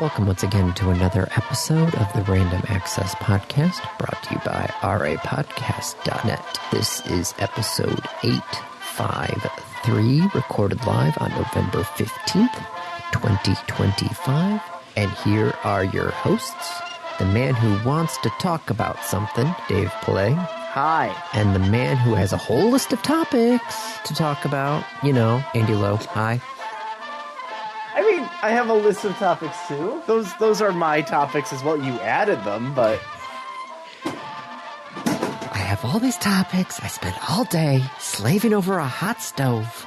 Welcome once again to another episode of the Random Access Podcast, brought to you by rapodcast.net. This is episode 853, recorded live on November 15th, 2025. And here are your hosts, the man who wants to talk about something, Dave Pillay. Hi. And the man who has a whole list of topics to talk about, Andy Lowe. Hi. I mean, I have a list of topics too. Those are my topics as well. You added them, but I have all these topics. I spent all day slaving over a hot stove.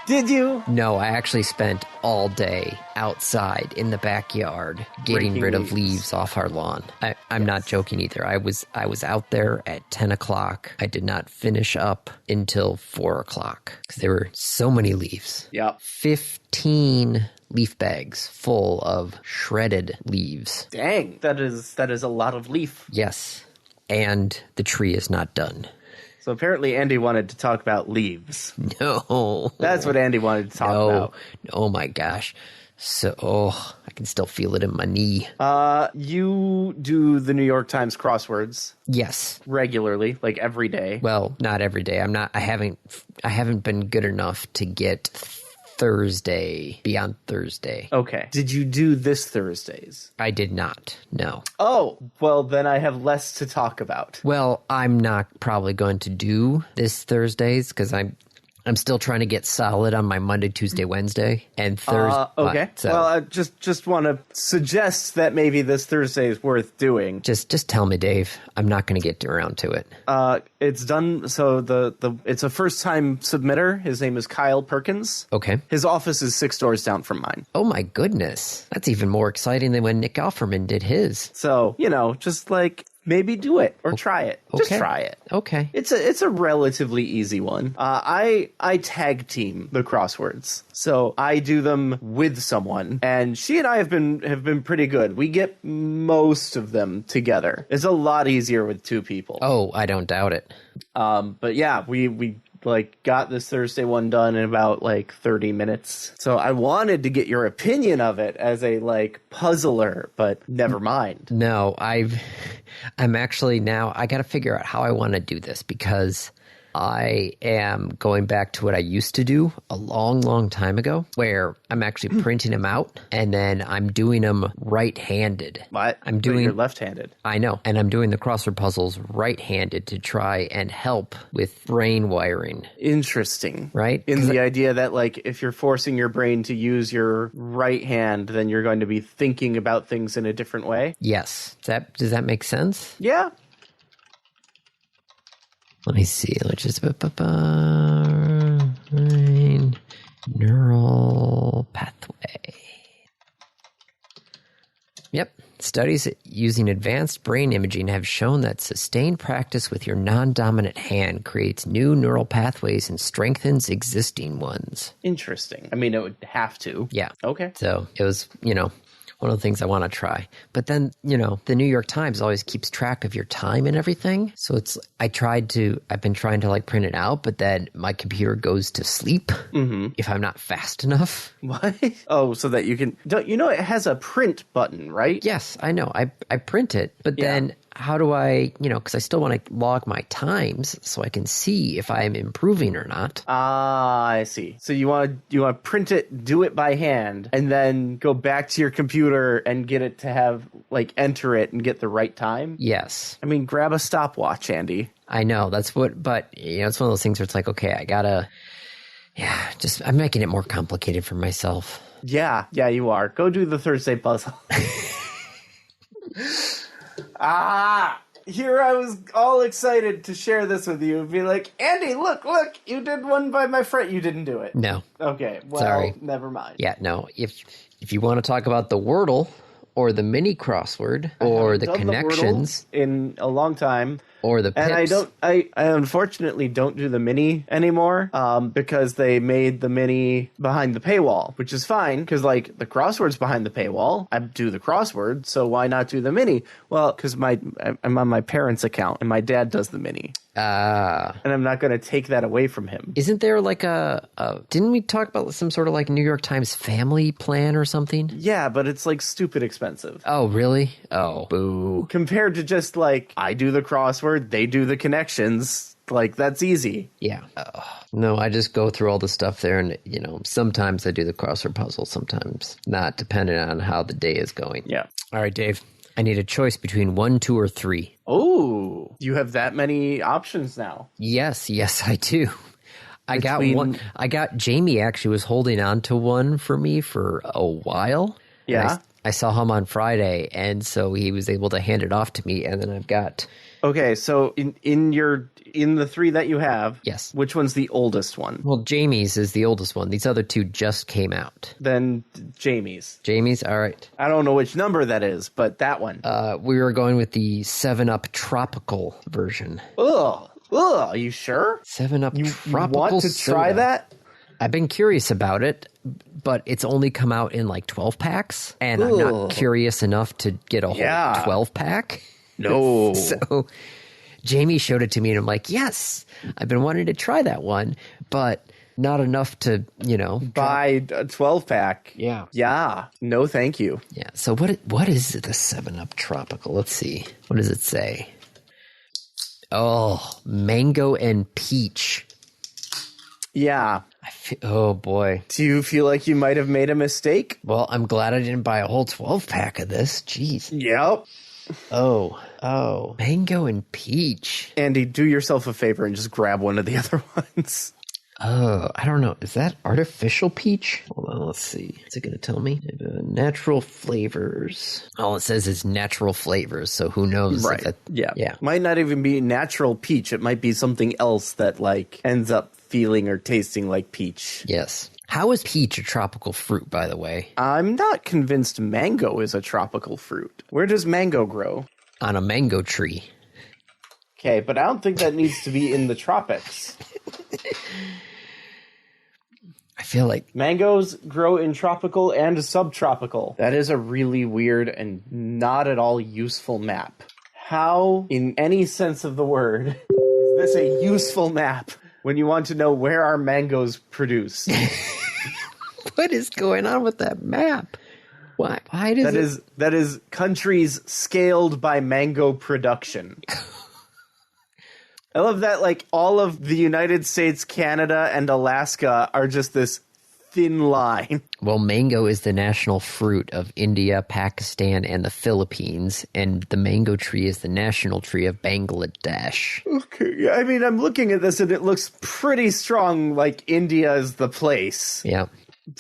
Did you? No, I actually spent all day outside in the backyard getting rid of leaves off our lawn. I'm not joking either. I was out there at 10 o'clock. I did not finish up until 4 o'clock because there were so many leaves. Yep. 15 leaf bags full of shredded leaves. Dang, that is a lot of leaf. Yes, and the tree is not done. So apparently Andy wanted to talk about leaves. No. That's what Andy wanted to talk about. Oh my gosh. So, I can still feel it in my knee. You do the New York Times crosswords. Yes. Regularly, like every day. Well, not every day. I haven't been good enough to get Thursday, beyond Thursday. Okay. Did you do this Thursday's? I did not, no. Oh, well, then I have less to talk about. Well, I'm not probably going to do this Thursday's because I'm still trying to get solid on my Monday, Tuesday, Wednesday, and Thursday. Okay. Well, I just want to suggest that maybe this Thursday is worth doing. Just tell me, Dave. I'm not going to get around to it. It's done. So it's a first time submitter. His name is Kyle Perkins. Okay. His office is 6 doors down from mine. Oh my goodness, that's even more exciting than when Nick Offerman did his. So just like. Maybe do it or try it. Okay. Just try it. Okay. It's a relatively easy one. I tag team the crosswords, so I do them with someone, and she and I have been pretty good. We get most of them together. It's a lot easier with 2 people. Oh, I don't doubt it. But yeah, we got this Thursday one done in about 30 minutes. So I wanted to get your opinion of it as a puzzler, but never mind. No, I'm actually now, I got to figure out how I want to do this because I am going back to what I used to do a long, long time ago, where I'm actually printing them out and then I'm doing them right-handed. What? I'm doing. But you're left-handed. I know, and I'm doing the crossword puzzles right-handed to try and help with brain wiring. Interesting, right? In the idea that if you're forcing your brain to use your right hand, then you're going to be thinking about things in a different way. Yes. Does that make sense? Yeah. Let me see. Let's just neural pathway. Yep. Studies using advanced brain imaging have shown that sustained practice with your non-dominant hand creates new neural pathways and strengthens existing ones. Interesting. I mean, it would have to. Yeah. Okay. So it was, one of the things I want to try. But then, the New York Times always keeps track of your time and everything. So I've been trying to print it out, but then my computer goes to sleep if I'm not fast enough. What? Oh, so that you can, it has a print button, right? Yes, I know. I print it, but then how do I, because I still want to log my times so I can see if I'm improving or not. Ah, I see. So you want to print it, do it by hand, and then go back to your computer and get it to have, enter it and get the right time? Yes. I mean, grab a stopwatch, Andy. I know, but, it's one of those things where it's okay, I gotta, I'm making it more complicated for myself. Yeah, you are. Go do the Thursday puzzle. Here I was all excited to share this with you and be like, Andy, look, you did one by my friend. You didn't do it. No. Okay, well, sorry. Never mind. Yeah, no. If you want to talk about the Wordle or the mini crossword or the connections. In a long time. Or the pips. And I unfortunately don't do the mini anymore because they made the mini behind the paywall, which is fine because, like, the crossword's behind the paywall. I do the crossword, so why not do the mini? Well, because I'm on my parents' account and my dad does the mini. And I'm not going to take that away from him. Isn't there like didn't we talk about some sort of like New York Times family plan or something? Yeah, but it's like stupid expensive. Oh, really? Oh, boo. Compared to just like, I do the crossword, they do the connections. Like, that's easy. Yeah. No, I just go through all the stuff there and, sometimes I do the crossword puzzle, sometimes not, depending on how the day is going. Yeah. All right, Dave. I need a choice between 1, 2, or 3. Oh, you have that many options now. Yes, I do. I got one. Jamie actually was holding on to one for me for a while. Yeah. I saw him on Friday, and so he was able to hand it off to me, and then I've got... Okay, so in the 3 that you have, yes, which one's the oldest one? Well, Jamie's is the oldest one. These other 2 just came out. Then Jamie's. All right. I don't know which number that is, but that one. We were going with the 7-Up Tropical version. Ugh, are you sure? 7-Up Tropical want to soda. try that? I've been curious about it, but it's only come out in like 12 packs, and I'm not curious enough to get a whole 12 pack. No. So Jamie showed it to me, and I'm like, yes, I've been wanting to try that one, but not enough to, buy a 12 pack. Yeah. Yeah. No, thank you. Yeah. So what is the 7-Up Tropical? Let's see. What does it say? Oh, mango and peach. Yeah. Oh, boy. Do you feel like you might have made a mistake? Well, I'm glad I didn't buy a whole 12 pack of this. Jeez. Yep. Oh. Mango and peach. Andy, do yourself a favor and just grab one of the other ones. Oh, I don't know. Is that artificial peach? Hold on, let's see. Is it going to tell me? Natural flavors. All it says is natural flavors, so who knows? Right. Yeah. Might not even be natural peach. It might be something else that, like, ends up feeling or tasting like peach. Yes. How is peach a tropical fruit, by the way? I'm not convinced mango is a tropical fruit. Where does mango grow? On a mango tree. Okay, but I don't think that needs to be in the tropics. I feel like mangoes grow in tropical and subtropical. That is a really weird and not at all useful map. How, in any sense of the word, is this a useful map when you want to know where our mangoes produce? What is going on with that map? Why does that is countries scaled by mango production. I love that, like, all of the United States, Canada, and Alaska are just this thin line. Well, mango is the national fruit of India, Pakistan, and the Philippines, and the mango tree is the national tree of Bangladesh. Okay, I mean, I'm looking at this and it looks pretty strong, like India is the place. Yeah.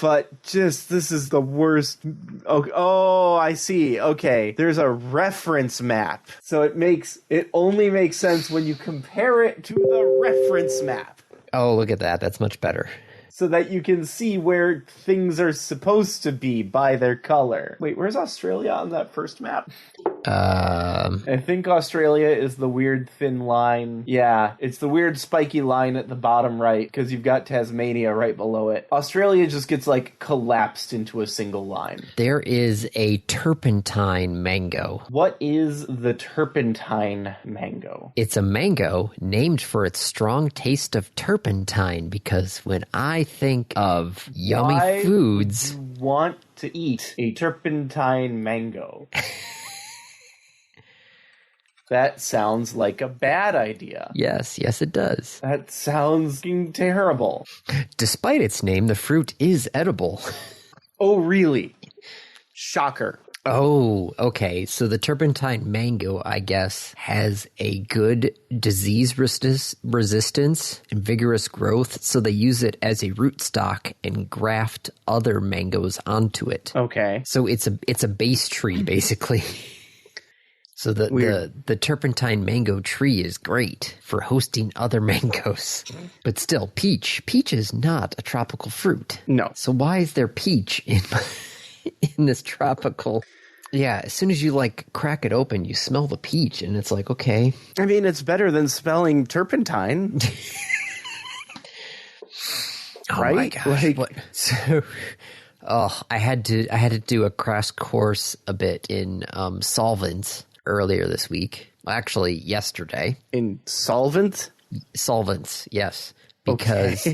But just, this is the worst. Oh, I see. Okay, there's a reference map. So it only makes sense when you compare it to the reference map. Oh, look at that. That's much better. So that you can see where things are supposed to be by their color. Wait, where's Australia on that first map? I think Australia is the weird thin line. Yeah, it's the weird spiky line at the bottom right, because you've got Tasmania right below it. Australia just gets, like, collapsed into a single line. There is a turpentine mango. What is the turpentine mango? It's a mango named for its strong taste of turpentine, because when I think of yummy foods... Why would you want to eat a turpentine mango? That sounds like a bad idea. Yes, it does. That sounds terrible. Despite its name, the fruit is edible. Oh, really? Shocker. Oh, okay. So the turpentine mango, I guess, has a good disease resistance and vigorous growth, so they use it as a rootstock and graft other mangoes onto it. Okay. So it's a base tree, basically. So the turpentine mango tree is great for hosting other mangoes. But still, peach is not a tropical fruit. No. So why is there peach in this tropical? Yeah, as soon as you like crack it open, you smell the peach, and it's like, okay. I mean, it's better than smelling turpentine. Oh right? my gosh. Like, What? So, I had to do a crash course a bit in solvents earlier this week. Well, actually, yesterday. in solvent? Solvents, yes. Because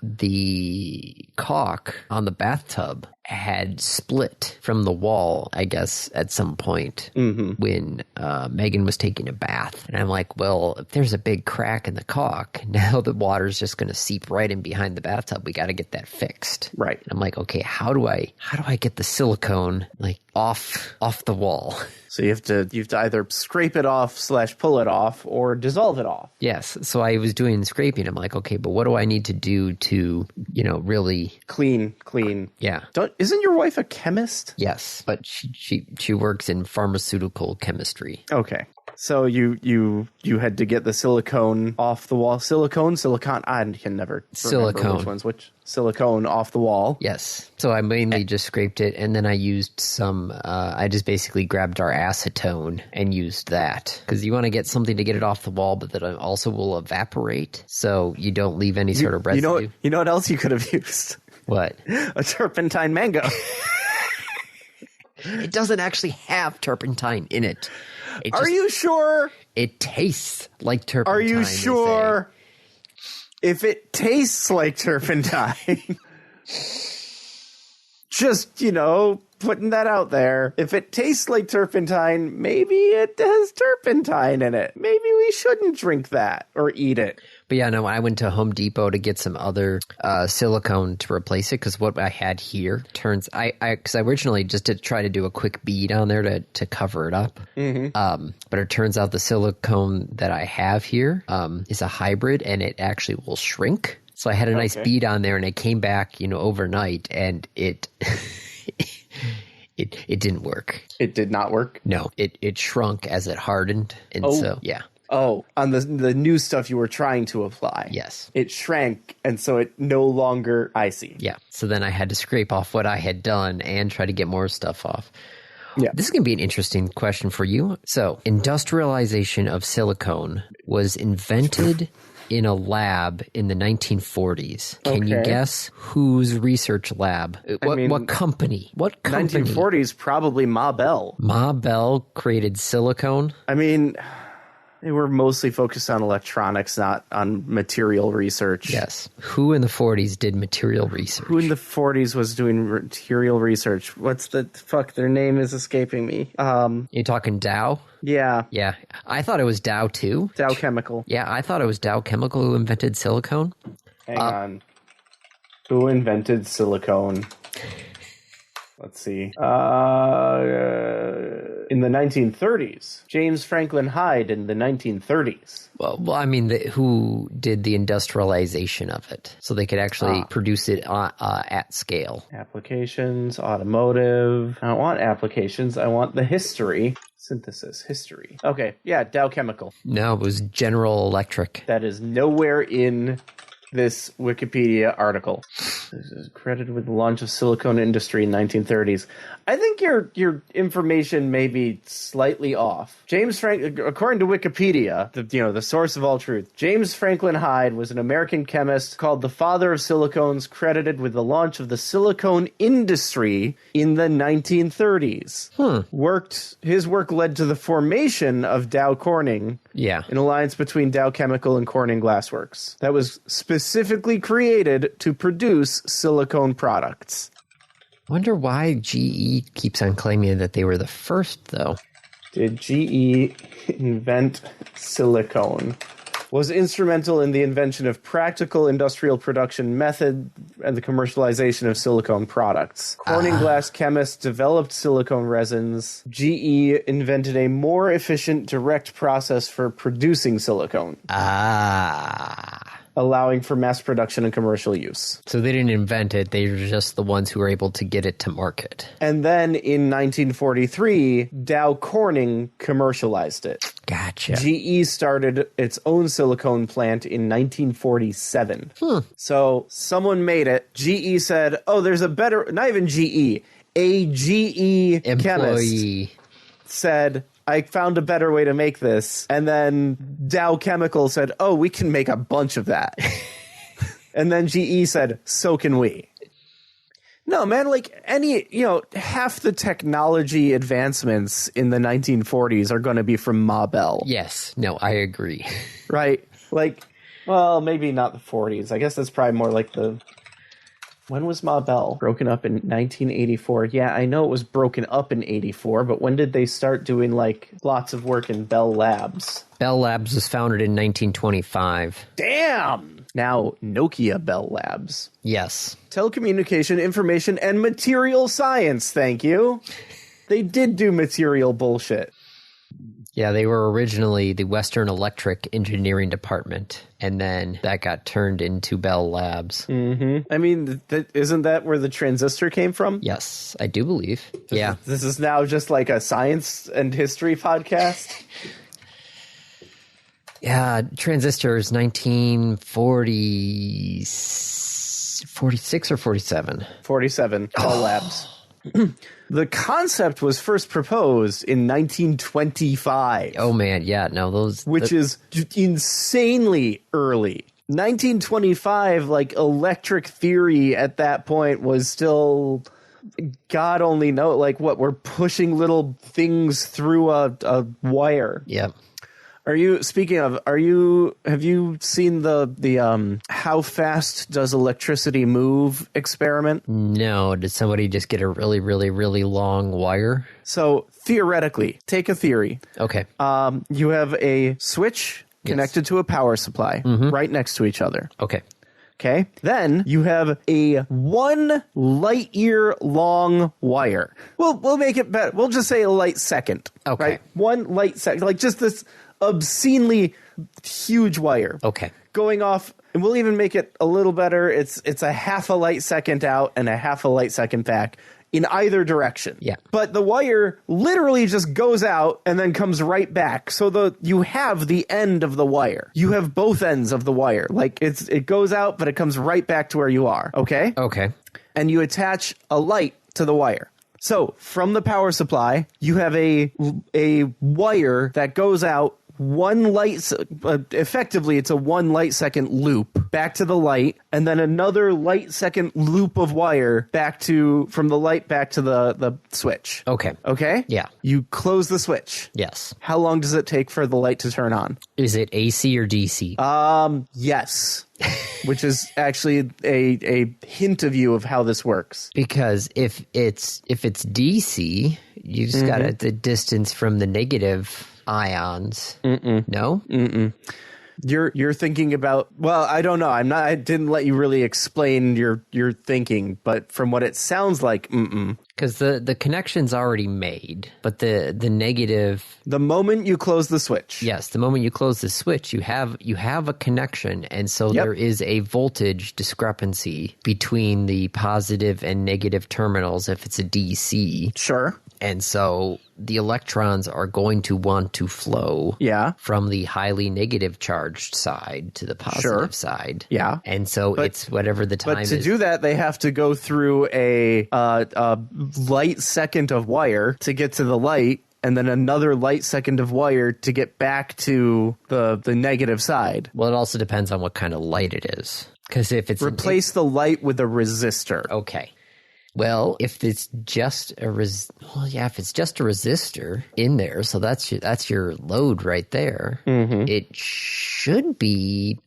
the caulk on the bathtub had split from the wall, I guess, at some point when Megan was taking a bath. And I'm like, well, if there's a big crack in the caulk, now the water's just going to seep right in behind the bathtub. We got to get that fixed. Right. And I'm like, okay, how do I get the silicone like off the wall? So you have to either scrape it off / pull it off or dissolve it off. Yes. So I was doing scraping. I'm like, okay, but what do I need to do to, really Clean. Yeah. Isn't your wife a chemist? Yes, but she works in pharmaceutical chemistry. Okay. So you had to get the silicone off the wall. Silicone? I can never remember which one's which. Silicone off the wall. Yes. So I mainly just scraped it, and then I used some, I just basically grabbed our acetone and used that. Because you want to get something to get it off the wall, but that also will evaporate, so you don't leave any sort of residue. You know what else you could have used? What? A turpentine mango. It doesn't actually have turpentine in it. Are you sure? It tastes like turpentine. Are you sure? If it tastes like turpentine, just, putting that out there. If it tastes like turpentine, maybe it has turpentine in it. Maybe we shouldn't drink that or eat it. But yeah, no, I went to Home Depot to get some other silicone to replace it, because what I had here because I originally just did try to do a quick bead on there to cover it up. Mm-hmm. But it turns out the silicone that I have here is a hybrid, and it actually will shrink. So I had a nice bead on there, and it came back, overnight, and it it didn't work. It did not work? No, it shrunk as it hardened, and so yeah. Oh, on the new stuff you were trying to apply. Yes. It shrank, and so it no longer, I see. Yeah. So then I had to scrape off what I had done and try to get more stuff off. Yeah. This is going to be an interesting question for you. So, industrialization of silicone was invented in a lab in the 1940s. Can you guess whose research lab? What company? 1940s, probably Ma Bell. Ma Bell created silicone? I mean, they were mostly focused on electronics, not on material research. Yes. Who in the 40s did material research? Who in the 40s was doing material research? What's the fuck? Their name is escaping me. You talking Dow? Yeah. Yeah. I thought it was Dow too. Dow Chemical. Yeah, I thought it was Dow Chemical who invented silicone. Hang on. Who invented silicone? Let's see. In the 1930s. James Franklin Hyde in the 1930s. Well, I mean, who did the industrialization of it so they could actually produce it at scale? Applications, automotive. I don't want applications. I want the history. Synthesis, history. Okay, yeah, Dow Chemical. No, it was General Electric. That is nowhere in this Wikipedia article. This is credited with the launch of silicone industry in 1930s. I think your information may be slightly off. According to Wikipedia, the source of all truth, James Franklin Hyde was an American chemist called the father of silicones, credited with the launch of the silicone industry in the 1930s. His work led to the formation of Dow Corning. Yeah. An alliance between Dow Chemical and Corning Glassworks that was specifically created to produce silicone products. Wonder why GE keeps on claiming that they were the first, though. Did GE invent silicone? Was instrumental in the invention of practical industrial production method and the commercialization of silicone products. Corning glass chemists developed silicone resins. GE invented a more efficient direct process for producing silicone. Allowing for mass production and commercial use. So they didn't invent it, they were just the ones who were able to get it to market. And then in 1943, Dow Corning commercialized it. Gotcha. GE started its own silicone plant in 1947. So someone made it. GE said, oh, there's a better, not even GE, a GE chemist Employee. said, I found a better way to make this. And then Dow Chemical said, oh, we can make a bunch of that. And then GE said, so can we. No, man, like half the technology advancements in the 1940s are going to be from Ma Bell. Yes. No, I agree. Right? Like, well, maybe not the 40s. I guess that's probably more like when was Ma Bell? Broken up in 1984. Yeah, I know it was broken up in 84, but when did they start doing like lots of work in Bell Labs? Bell Labs was founded in 1925. Damn! Now, Nokia Bell Labs. Yes. Telecommunication, information, and material science, thank you. They did do material bullshit. Yeah, they were originally the Western Electric Engineering Department, and then that got turned into Bell Labs. Mm-hmm. I mean, isn't that where the transistor came from? Yes, I do believe. Yeah. This is now just like a science and history podcast? Yeah, transistors, 1946 or 47? 47, Bell Labs. The concept was first proposed in 1925. Oh, man, yeah, no, which is insanely early. 1925, like, electric theory at that point was still... God only know, like, what, we're pushing little things through a wire. Yep. Have you seen the how fast does electricity move experiment? No, did somebody just get a really, really, really long wire? So theoretically, take a theory. Okay. You have a switch connected to a power supply right next to each other. Okay. Okay. Then you have a 1 light year long wire. We'll make it better. We'll just say a light second. Okay. Right? 1 light second, like just this obscenely huge wire. Okay. Going off, and we'll even make it a little better. It's a half a light second out and a half a light second back in either direction. Yeah. But the wire literally just goes out and then comes right back. So you have the end of the wire. You have both ends of the wire. Like it goes out, but it comes right back to where you are. Okay? Okay. And you attach a light to the wire. So from the power supply, you have a wire that goes out effectively it's a 1 light second loop back to the light, and then another light second loop of wire from the light back to the switch. Okay? Yeah. You close the switch. Yes. How long does it take for the light to turn on? Is it AC or DC? Yes. Which is actually a hint of you of how this works. Because if it's DC, you just got the distance from the negative ions. No? You're thinking about, well, I don't know. I didn't let you really explain your thinking, but from what it sounds like, Because the connection's already made, but the negative... The moment you close the switch. Yes, the moment you close the switch, you have a connection, and so there is a voltage discrepancy between the positive and negative terminals if it's a DC. Sure. And so the electrons are going to want to flow from the highly negative charged side to the positive side. Yeah. And so it's whatever the time is. But to do that, they have to go through a light second of wire to get to the light, and then another light second of wire to get back to the negative side. Well, it also depends on what kind of light it is. Because if it's... Replace the light with a resistor. Okay. Well, if it's just if it's just a resistor in there, so that's your load right there. It should be.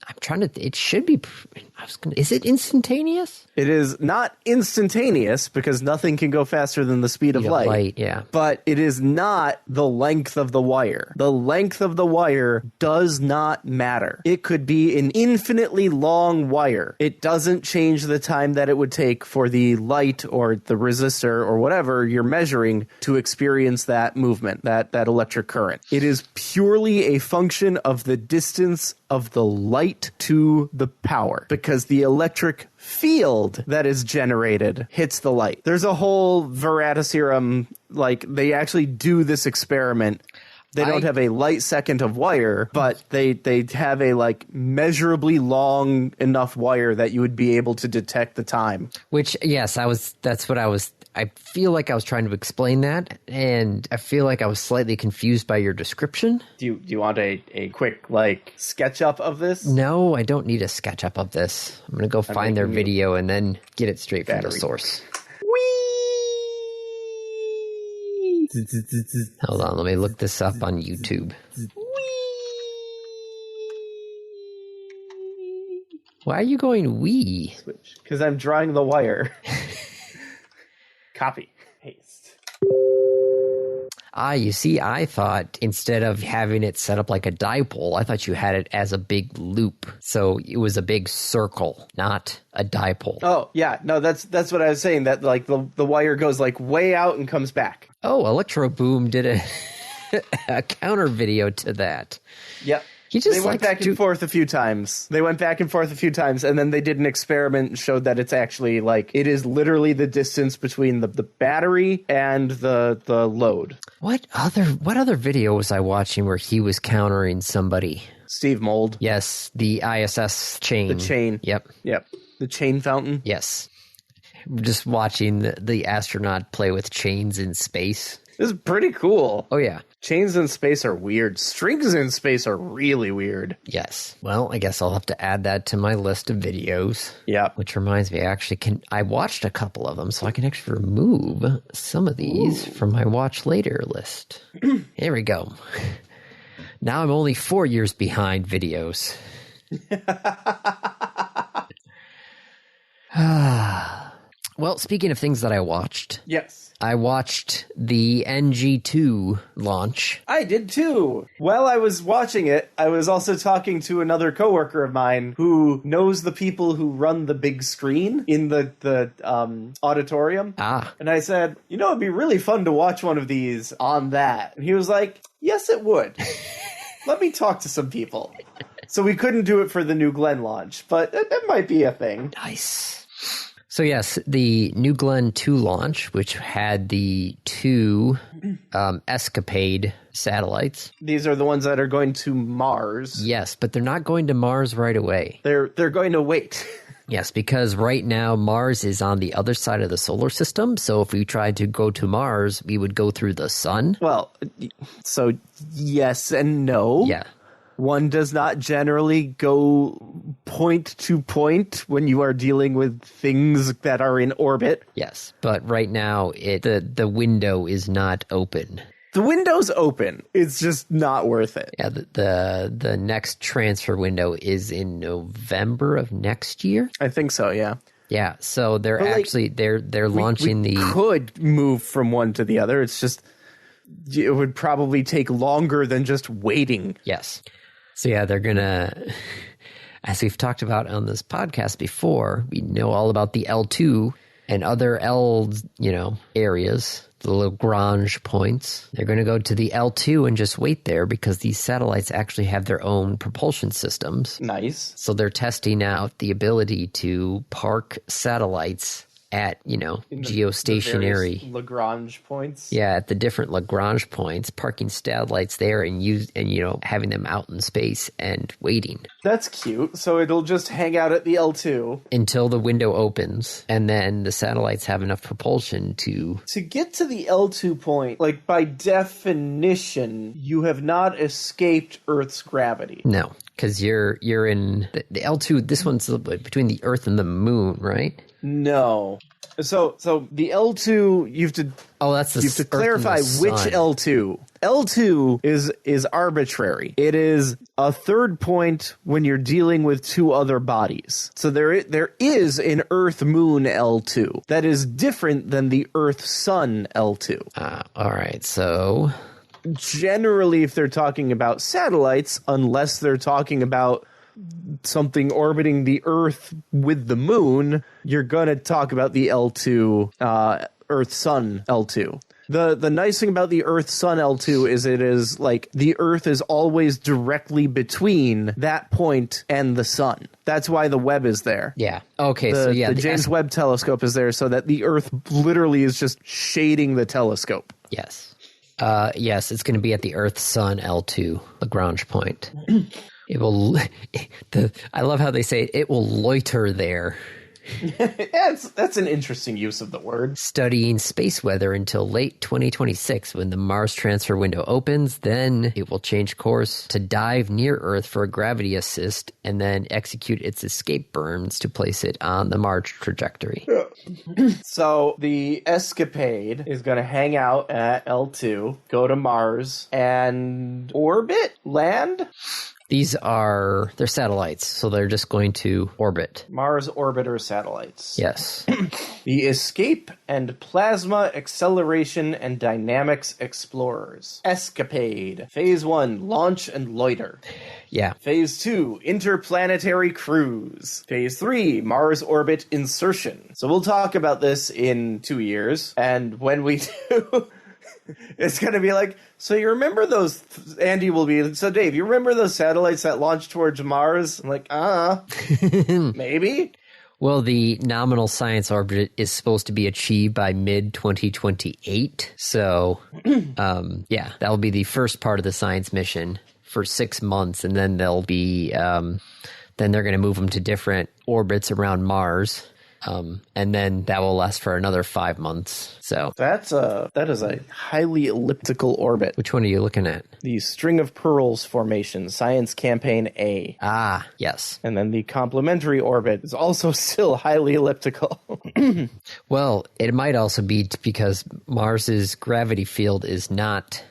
Is it instantaneous? It is not instantaneous because nothing can go faster than the speed of light. Yeah. But it is not the length of the wire. The length of the wire does not matter. It could be an infinitely long wire. It doesn't change the time that it would take for the light or the resistor or whatever you're measuring to experience that movement, that electric current. It is purely a function of the distance of the light to the power, because the electric field that is generated hits the light. There's a whole Veradicerium, like they actually do this experiment. They don't have a light second of wire, but they have a like measurably long enough wire that you would be able to detect the time. Which, yes, I I feel like I was trying to explain that, and I feel like I was slightly confused by your description. Do you want a quick, like, sketch up of this? No, I don't need a sketch up of this. I'm going to go find their video and then get it straight from the source. Hold on, let me look this up on YouTube. Why are you going wee? Switch. Because I'm drawing the wire. Copy. Paste. You see, I thought instead of having it set up like a dipole, I thought you had it as a big loop. So it was a big circle, not a dipole. Oh, yeah. No, that's what I was saying, that like the wire goes like way out and comes back. Oh, Electro Boom did a counter video to that. Yep. They went back and forth a few times. And then they did an experiment and showed that it's actually like, it is literally the distance between the battery and the load. What other video was I watching where he was countering somebody? Steve Mold. Yes, the ISS chain. The chain. Yep. The chain fountain. Yes. Just watching the astronaut play with chains in space. This is pretty cool. Oh, yeah. Chains in space are weird. Strings in space are really weird. Yes. Well, I guess I'll have to add that to my list of videos. Yeah. Which reminds me, I watched a couple of them, so I can actually remove some of these from my watch later list. Here we go. Now I'm only 4 years behind videos. Well, speaking of things that I watched. Yes. I watched the NG2 launch. I did too. While I was watching it, I was also talking to another coworker of mine who knows the people who run the big screen in the auditorium. And I said, it'd be really fun to watch one of these on that. And he was like, yes, it would. Let me talk to some people. So we couldn't do it for the New Glenn launch, but it might be a thing. Nice. So yes, the New Glenn 2 launch, which had the two Escapade satellites. These are the ones that are going to Mars. Yes, but they're not going to Mars right away. They're going to wait. Yes, because right now Mars is on the other side of the solar system. So if we tried to go to Mars, we would go through the sun. Well, so yes and no. Yeah. One does not generally go point to point when you are dealing with things that are in orbit. Yes, but right now the window is not open. The window's open. It's just not worth it. Yeah, the next transfer window is in November of next year. I think so, yeah. Yeah, so they're launching we could move from one to the other. It's just it would probably take longer than just waiting. Yes. So yeah, they're going to, as we've talked about on this podcast before, we know all about the L2 and other areas, the Lagrange points. They're going to go to the L2 and just wait there because these satellites actually have their own propulsion systems. Nice. So they're testing out the ability to park satellites at, geostationary the Lagrange points. Yeah, at the different Lagrange points, parking satellites there and having them out in space and waiting. That's cute. So it'll just hang out at the L2 until the window opens, and then the satellites have enough propulsion to get to the L2 point. Like, by definition, you have not escaped Earth's gravity. No, because you're in the L2. This one's between the Earth and the moon, right? No. So the L2, you have to clarify which L2. L2 is arbitrary. It is a third point when you're dealing with two other bodies. So there is an Earth-Moon L2 that is different than the Earth-Sun L2. All right, so generally, if they're talking about satellites, unless they're talking about something orbiting the Earth with the moon, you're going to talk about the L2, Earth-Sun L2. The nice thing about the Earth-Sun L2 is it is like the Earth is always directly between that point and the sun. That's why the Webb is there. Yeah. Okay, the James Webb telescope is there so that the Earth literally is just shading the telescope. Yes. Yes, it's going to be at the Earth-Sun L2, Lagrange point. It will. I love how they say it will loiter there. Yeah, that's an interesting use of the word. Studying space weather until late 2026 when the Mars transfer window opens. Then it will change course to dive near Earth for a gravity assist and then execute its escape burns to place it on the Mars trajectory. So the Escapade is going to hang out at L2, go to Mars, and land? They're satellites, so they're just going to orbit. Mars orbiter satellites. Yes. The Escape and Plasma Acceleration and Dynamics Explorers. Escapade. Phase 1, Launch and Loiter. Yeah. Phase 2, Interplanetary Cruise. Phase 3, Mars Orbit Insertion. So we'll talk about this in 2 years, and when we do... It's going to be like, so you remember those, Andy will be, so Dave, you remember those satellites that launched towards Mars? I'm like, maybe? Well, the nominal science orbit is supposed to be achieved by mid-2028. So, yeah, that will be the first part of the science mission for 6 months. And then they'll be, then they're going to move them to different orbits around Mars. And then that will last for another 5 months. So that is a highly elliptical orbit. Which one are you looking at? The String of Pearls formation, Science Campaign A. Ah, yes. And then the complementary orbit is also still highly elliptical. Well, it might also be because Mars's gravity field is not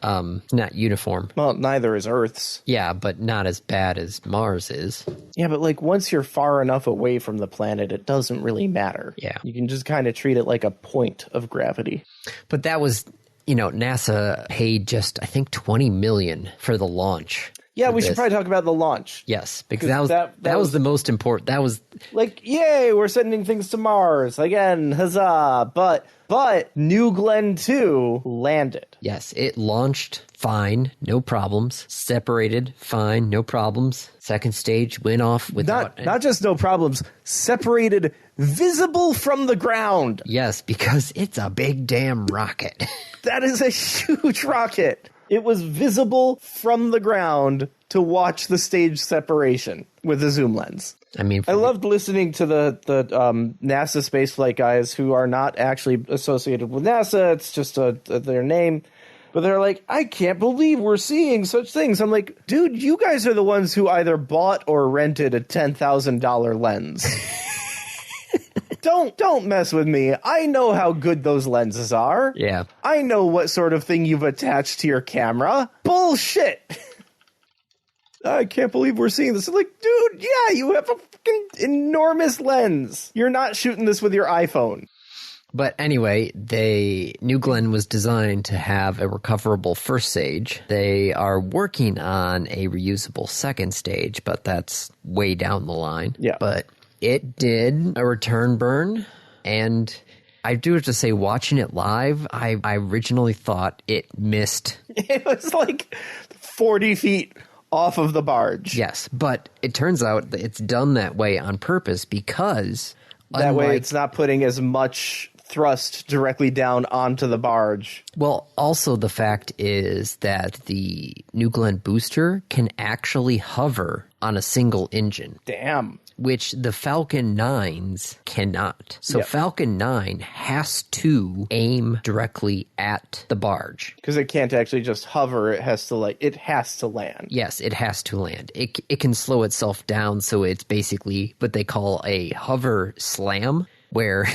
uniform. Well, neither is Earth's. Yeah, but not as bad as Mars is. Yeah, but like once you're far enough away from the planet, it doesn't really matter. Yeah. You can just kind of treat it like a point of gravity. But that was, NASA paid just, I think, $20 million for the launch. Yeah, we should probably talk about the launch. Yes, because that was the most important. That was like, yay, we're sending things to Mars again, huzzah! But New Glenn 2 landed. Yes, it launched fine, no problems. Separated, fine, no problems. Second stage went off without not just no problems, separated, visible from the ground. Yes, because it's a big damn rocket. That is a huge rocket. It was visible from the ground to watch the stage separation with a zoom lens. I mean, I loved listening to the NASA spaceflight guys who are not actually associated with NASA. It's just their name. But they're like, I can't believe we're seeing such things. I'm like, dude, you guys are the ones who either bought or rented a $10,000 lens. Don't mess with me. I know how good those lenses are. Yeah. I know what sort of thing you've attached to your camera. Bullshit. I can't believe we're seeing this. I'm like, dude, yeah, you have a fucking enormous lens. You're not shooting this with your iPhone. But anyway, New Glenn was designed to have a recoverable first stage. They are working on a reusable second stage, but that's way down the line. Yeah. But it did a return burn, and I do have to say, watching it live, I originally thought it missed. It was like 40 feet off of the barge. Yes, but it turns out that it's done that way on purpose because... That way it's not putting as much thrust directly down onto the barge. Well, also the fact is that the New Glenn booster can actually hover on a single engine. Damn. Which the Falcon 9s cannot. So Yep. Falcon 9 has to aim directly at the barge. Because it can't actually just hover, it has to land. Yes, it has to land. It can slow itself down, so it's basically what they call a hover slam, where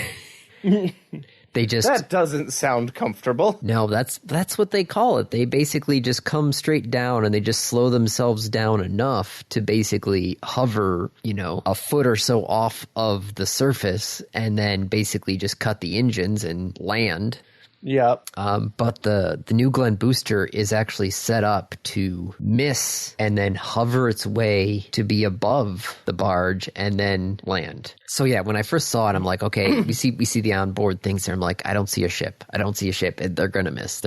they just... That doesn't sound comfortable. No, that's what they call it. They basically just come straight down and they just slow themselves down enough to basically hover, a foot or so off of the surface and then basically just cut the engines and land. Yep. But the New Glenn booster is actually set up to miss and then hover its way to be above the barge and then land. So yeah, when I first saw it, I'm like, okay, we see the onboard things there. I'm like, I don't see a ship. And they're gonna miss.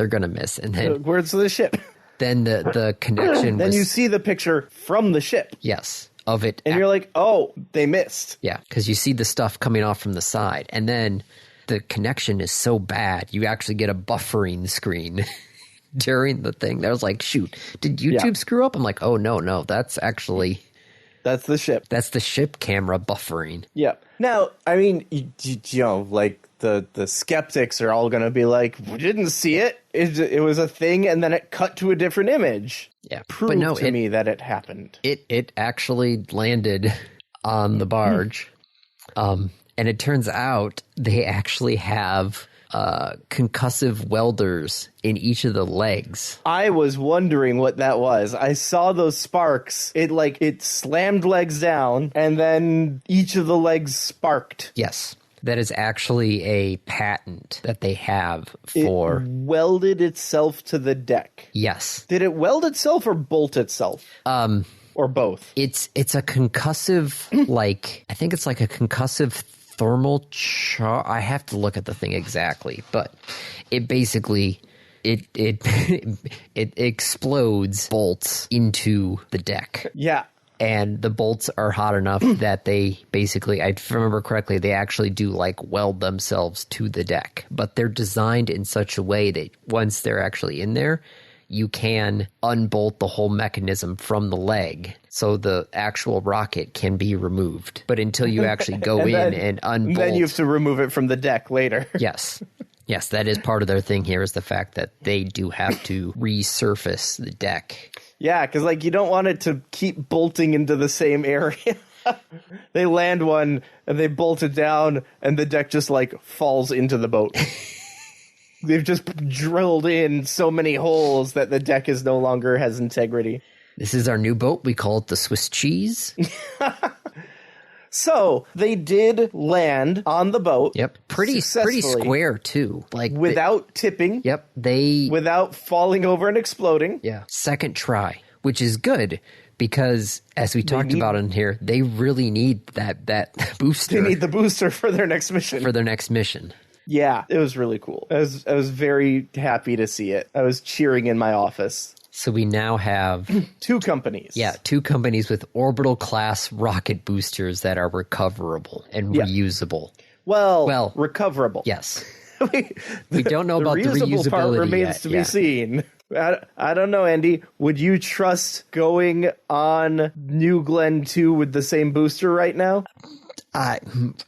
And then Where's the ship? Then the connection. Then was, you see the picture from the ship. Yes. Of it. And you're like, oh, they missed. Yeah, because you see the stuff coming off from the side, and then the connection is so bad, you actually get a buffering screen during the thing. That was like, shoot, did YouTube screw up? I'm like, oh, no, that's actually... That's the ship. That's the ship camera buffering. Yeah. Now, I mean, you know, like the skeptics are all going to be like, we didn't see it. It was a thing, and then it cut to a different image. Yeah. Prove to me that it happened. It actually landed on the barge. And it turns out they actually have concussive welders in each of the legs. I was wondering what that was. I saw those sparks. It slammed legs down, and then each of the legs sparked. Yes. That is actually a patent that they have for... It welded itself to the deck. Yes. Did it weld itself or bolt itself? Or both? It's a concussive, I think it's like a concussive thermal char... I have to look at the thing exactly, but it basically... It explodes bolts into the deck. Yeah. And the bolts are hot enough that they basically, I remember correctly, they actually do weld themselves to the deck. But they're designed in such a way that once they're actually in there, you can unbolt the whole mechanism from the leg. So the actual rocket can be removed. But until you actually go and unbolt... Then you have to remove it from the deck later. Yes. Yes, that is part of their thing here, is the fact that they do have to resurface the deck. Yeah, because you don't want it to keep bolting into the same area. They land one and they bolt it down, and the deck just falls into the boat. They've just drilled in so many holes that the deck is no longer has integrity. This is our new boat. We call it the Swiss cheese. So they did land on the boat. Yep, pretty square too. Without tipping. Yep, without falling over and exploding. Yeah, second try, which is good because as we talked about in here, they really need that booster. They need the booster for their next mission. Yeah, it was really cool. I was very happy to see it. I was cheering in my office. So we now have... two companies. Yeah, two companies with orbital-class rocket boosters that are recoverable and reusable. Well, recoverable. Yes. We don't know about the reusability part remains yet. to be seen. I don't know, Andy. Would you trust going on New Glenn 2 with the same booster right now? I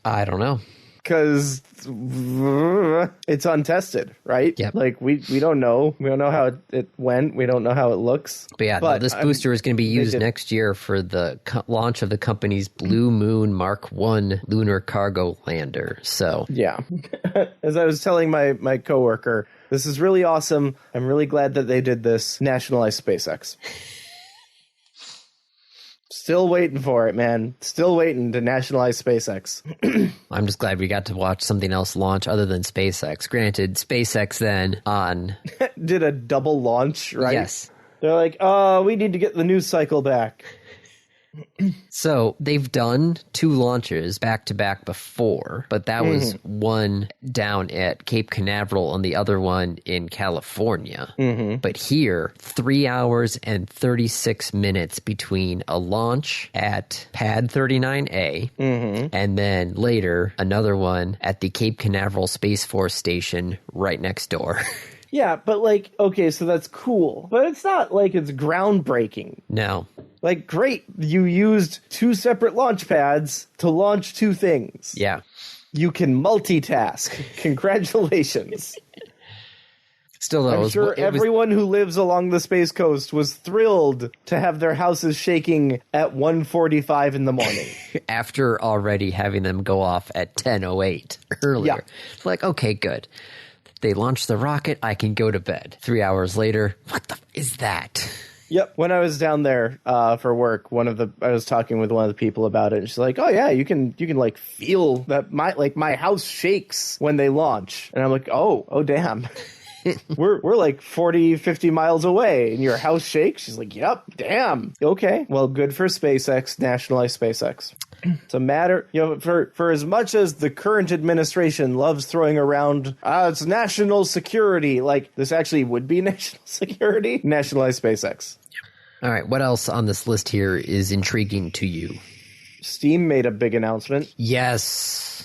don't know. Because it's untested, right? Yep. We don't know. We don't know how it went. We don't know how it looks. But yeah, no, this booster is going to be used next year for the launch of the company's Blue Moon Mark I lunar cargo lander. So yeah, as I was telling my coworker, this is really awesome. I'm really glad that they did this. Nationalize SpaceX. Still waiting for it, man. Still waiting to nationalize SpaceX. I'm just glad we got to watch something else launch other than SpaceX. Granted, SpaceX then on... did a double launch, right? Yes. They're like, oh, we need to get the news cycle back. So they've done two launches back to back before, but that was one down at Cape Canaveral and the other one in California. But here, 3 hours and 36 minutes between a launch at Pad 39A and then later another one at the Cape Canaveral Space Force Station right next door. Yeah, but okay, so that's cool. But it's not it's groundbreaking. No. Great, you used two separate launch pads to launch two things. Yeah. You can multitask. Congratulations. Still, though, I'm sure everyone who lives along the Space Coast was thrilled to have their houses shaking at 1:45 in the morning. After already having them go off at 10:08 earlier. Yeah. Okay, good. They launched the rocket, I can go to bed. 3 hours later, what the is that? Yep. When I was down there for work, I was talking with one of the people about it, and she's like, "Oh yeah, you can feel that my house shakes when they launch." And I'm like, "Oh damn." we're 40, 50 miles away and your house shakes? She's like, "Yep, damn." Okay. Well, good for SpaceX, nationalize SpaceX. It's a matter, for as much as the current administration loves throwing around, it's national security, this actually would be national security, nationalize SpaceX. All right, what else on this list here is intriguing to you? Steam made a big announcement. Yes.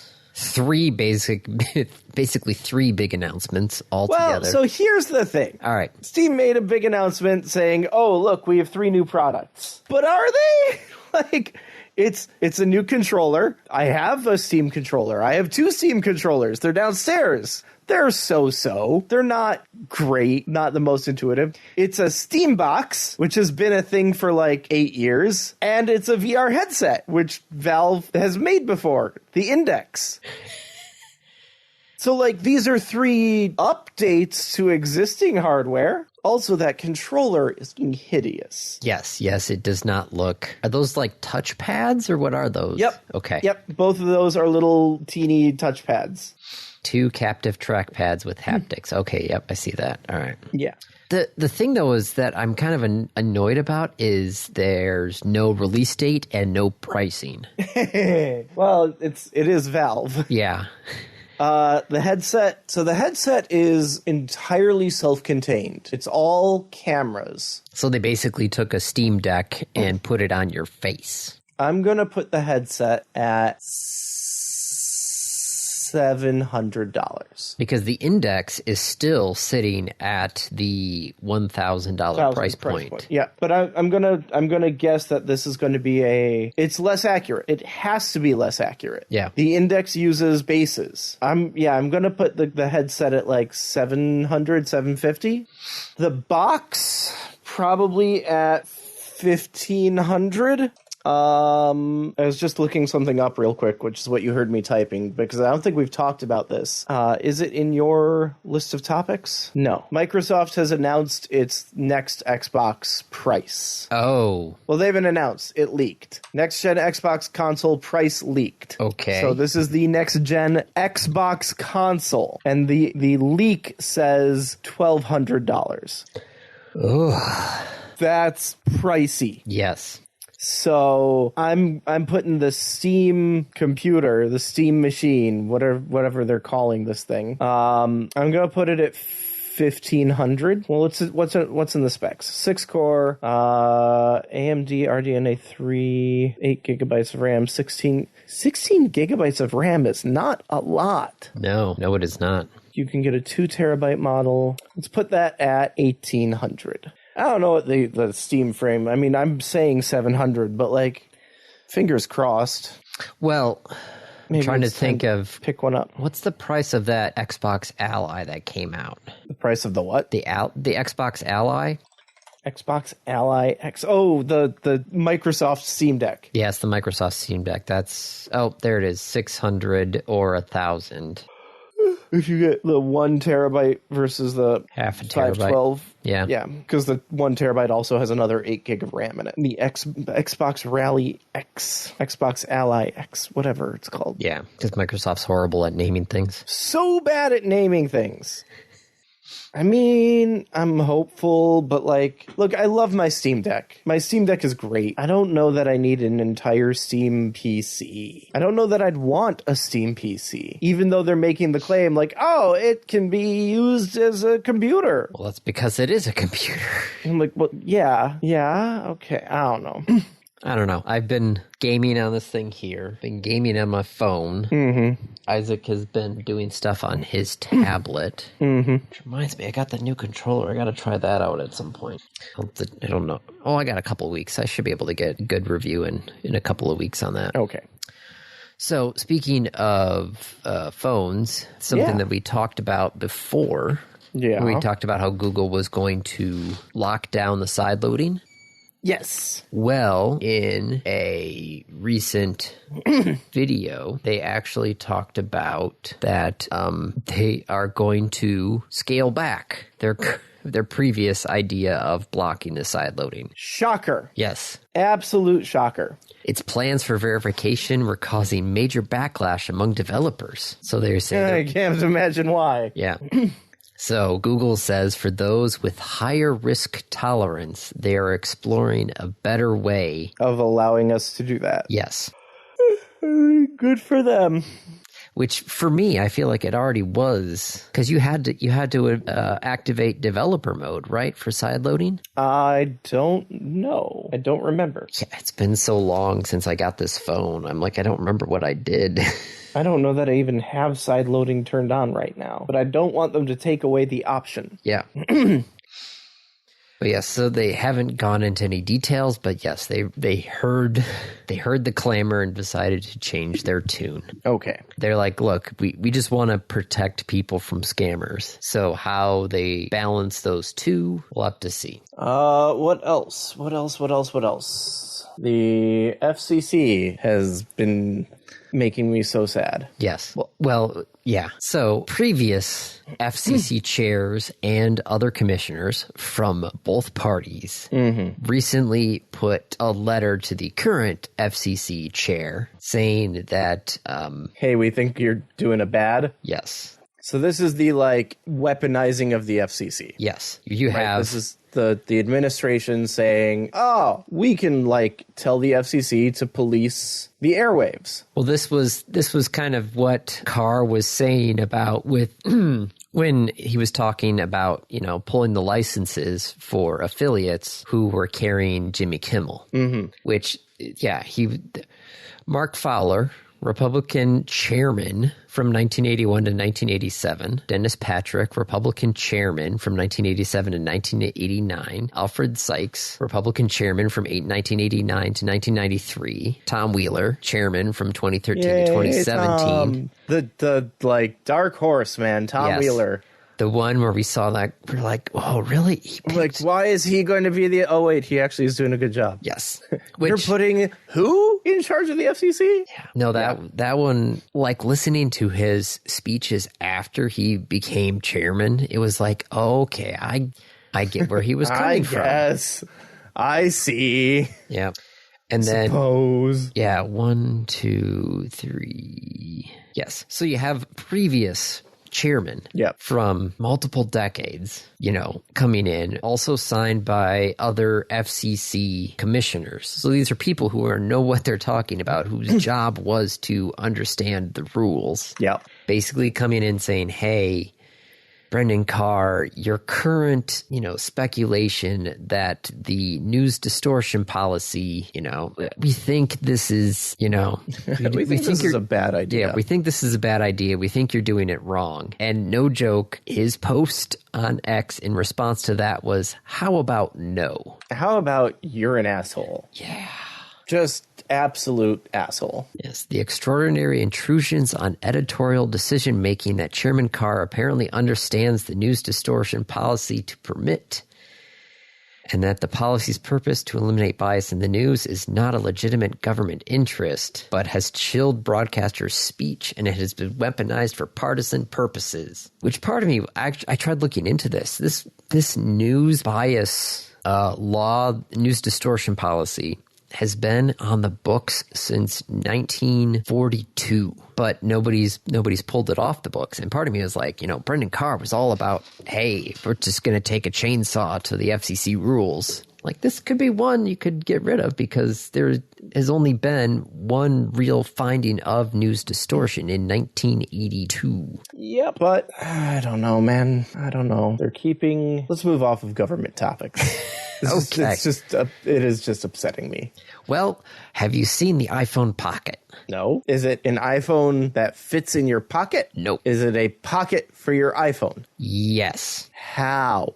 Basically three big announcements altogether. Well, so here's the thing. All right. Steam made a big announcement saying, oh, look, we have 3 new products. But are they? Like, it's a new controller. I have a Steam controller. I have 2 Steam controllers. They're downstairs. They're so-so. They're not great, not the most intuitive. It's a Steam box, which has been a thing for like 8 years, and it's a VR headset, which Valve has made before, the Index. So, like, these are 3 updates to existing hardware. Also, that controller is hideous. Yes, it does not look... Are those, like, touch pads, or what are those? Yep. Okay. Yep, both of those are little teeny touch pads. 2 captive trackpads with haptics. Okay, yep, I see that. All right. Yeah. The thing, though, is that I'm kind of annoyed about is there's no release date and no pricing. Well, it is Valve. Yeah. The headset is entirely self-contained. It's all cameras. So they basically took a Steam Deck and put it on your face. I'm going to put the headset at $700. Because the Index is still sitting at the $1,000 price point. Yeah, but I'm gonna guess that this is going to be it's less accurate. It has to be less accurate. Yeah. The Index uses bases. I'm gonna put the headset at like 700, 750. The box probably at 1,500. I was just looking something up real quick, which is what you heard me typing, because I don't think we've talked about this. Is it in your list of topics? No. Microsoft has announced its next Xbox price. Oh. Well, they haven't announced. It leaked. Next gen Xbox console price leaked. Okay. So this is the next gen Xbox console, and the leak says $1,200. Ugh. That's pricey. Yes. So I'm putting the Steam computer, the Steam machine, whatever they're calling this thing. I'm gonna put it at 1,500. Well, what's in the specs? 6-core, AMD RDNA 3, 8 gigabytes of RAM, 16 gigabytes of RAM is not a lot. No, it is not. You can get a 2 terabyte model. Let's put that at 1,800. I don't know what the Steam frame. I mean, I'm saying 700, but like, fingers crossed. Well, I'm trying to think of pick one up. What's the price of that Xbox Ally that came out? The price of the what? The Xbox Ally. Xbox Ally X. Oh, the Microsoft Steam Deck. Yes, the Microsoft Steam Deck. There it is, 600 or 1,000. If you get the 1 terabyte versus the half a terabyte. 512. Yeah, because the 1 terabyte also has another 8 gig of RAM in it. The Xbox Rally X, Xbox Ally X, whatever it's called. Yeah, because Microsoft's horrible at naming things. So bad at naming things. I mean, I'm hopeful, but like, look, I love my Steam Deck. My Steam Deck is great. I don't know that I need an entire Steam PC. I don't know that I'd want a Steam PC, even though they're making the claim like, oh, it can be used as a computer. Well, that's because it is a computer. I'm like, well, yeah, okay, I don't know. I don't know. I've been gaming on this thing here. Been gaming on my phone. Mm-hmm. Isaac has been doing stuff on his tablet. Mm-hmm. Which reminds me, I got the new controller. I got to try that out at some point. I don't know. Oh, I got a couple of weeks. I should be able to get a good review in a couple of weeks on that. Okay. So, speaking of phones, something that we talked about before. Yeah. We talked about how Google was going to lock down the side loading. Yes. Well, in a recent video, they actually talked about that they are going to scale back their previous idea of blocking the side loading. Shocker. Yes. Absolute shocker. Its plans for verification were causing major backlash among developers. So they're saying... I can't imagine why. Yeah. So Google says for those with higher risk tolerance, they are exploring a better way of allowing us to do that. Yes. Good for them. Which for me, I feel like it already was, because you had to activate developer mode, right, for side loading? I don't know. I don't remember. Yeah, it's been so long since I got this phone. I'm like, I don't remember what I did. I don't know that I even have side loading turned on right now, but I don't want them to take away the option. Yeah. But yes, so they haven't gone into any details, but yes, they heard the clamor and decided to change their tune. Okay. They're like, look, we just want to protect people from scammers. So how they balance those two, we'll have to see. What else? The FCC has been making me so sad. Yes. Well, yeah. So previous FCC chairs and other commissioners from both parties recently put a letter to the current FCC chair saying that, Hey, we think you're doing a bad. yes. So this is the weaponizing of the FCC. Yes. You have. This is the administration saying, "Oh, we can tell the FCC to police the airwaves." Well, this was kind of what Carr was saying about with when he was talking about, pulling the licenses for affiliates who were carrying Jimmy Kimmel, which, yeah, Mark Fowler, Republican chairman from 1981 to 1987. Dennis Patrick, Republican chairman from 1987 to 1989. Alfred Sykes, Republican chairman from 1989 to 1993. Tom Wheeler, chairman from 2013 to 2017. The dark horse, man, Tom Wheeler. The one where we saw that, we're like, oh, really? Why is he going to be the... Oh, wait, he actually is doing a good job. Yes. You're putting who in charge of the FCC? Yeah. No, that one, listening to his speeches after he became chairman, it was like, oh, okay, I get where he was coming from. Yes, I see. Yeah. And then... Suppose. Yeah, 1, 2, 3... Yes. So you have previous chairman from multiple decades, coming in, also signed by other FCC commissioners. So these are people who know what they're talking about, whose job was to understand the rules. Yeah. Basically coming in saying, hey, Brendan Carr, your current, speculation that the news distortion policy, we think this is, we think this is a bad idea. Yeah, we think this is a bad idea. We think you're doing it wrong. And no joke, his post on X in response to that was, how about no? How about you're an asshole? Yeah. Just absolute asshole. Yes, the extraordinary intrusions on editorial decision-making that Chairman Carr apparently understands the news distortion policy to permit, and that the policy's purpose to eliminate bias in the news is not a legitimate government interest, but has chilled broadcasters' speech, and it has been weaponized for partisan purposes. Which part of me, I tried looking into this. This news bias law, news distortion policy, has been on the books since 1942, but nobody's pulled it off the books. And part of me is like, Brendan Carr was all about, hey, we're just going to take a chainsaw to the FCC rules. This could be one you could get rid of because there has only been one real finding of news distortion in 1982. Yeah, but I don't know, man. I don't know. Let's move off of government topics. Okay. It is just upsetting me. Well, have you seen the iPhone Pocket? No. Is it an iPhone that fits in your pocket? Nope. Is it a pocket for your iPhone? Yes. How?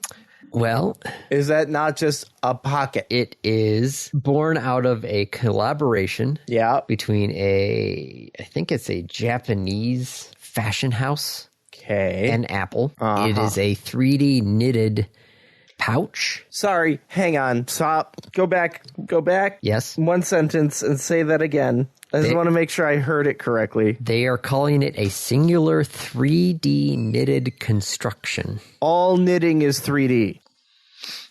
Well, is that not just a pocket? It is born out of a collaboration between I think it's a Japanese fashion house and Apple. It is a 3D knitted pouch. Sorry, hang on. Stop. Go back. Yes. One sentence and say that again. I just want to make sure I heard it correctly. They are calling it a singular 3D knitted construction. All knitting is 3D.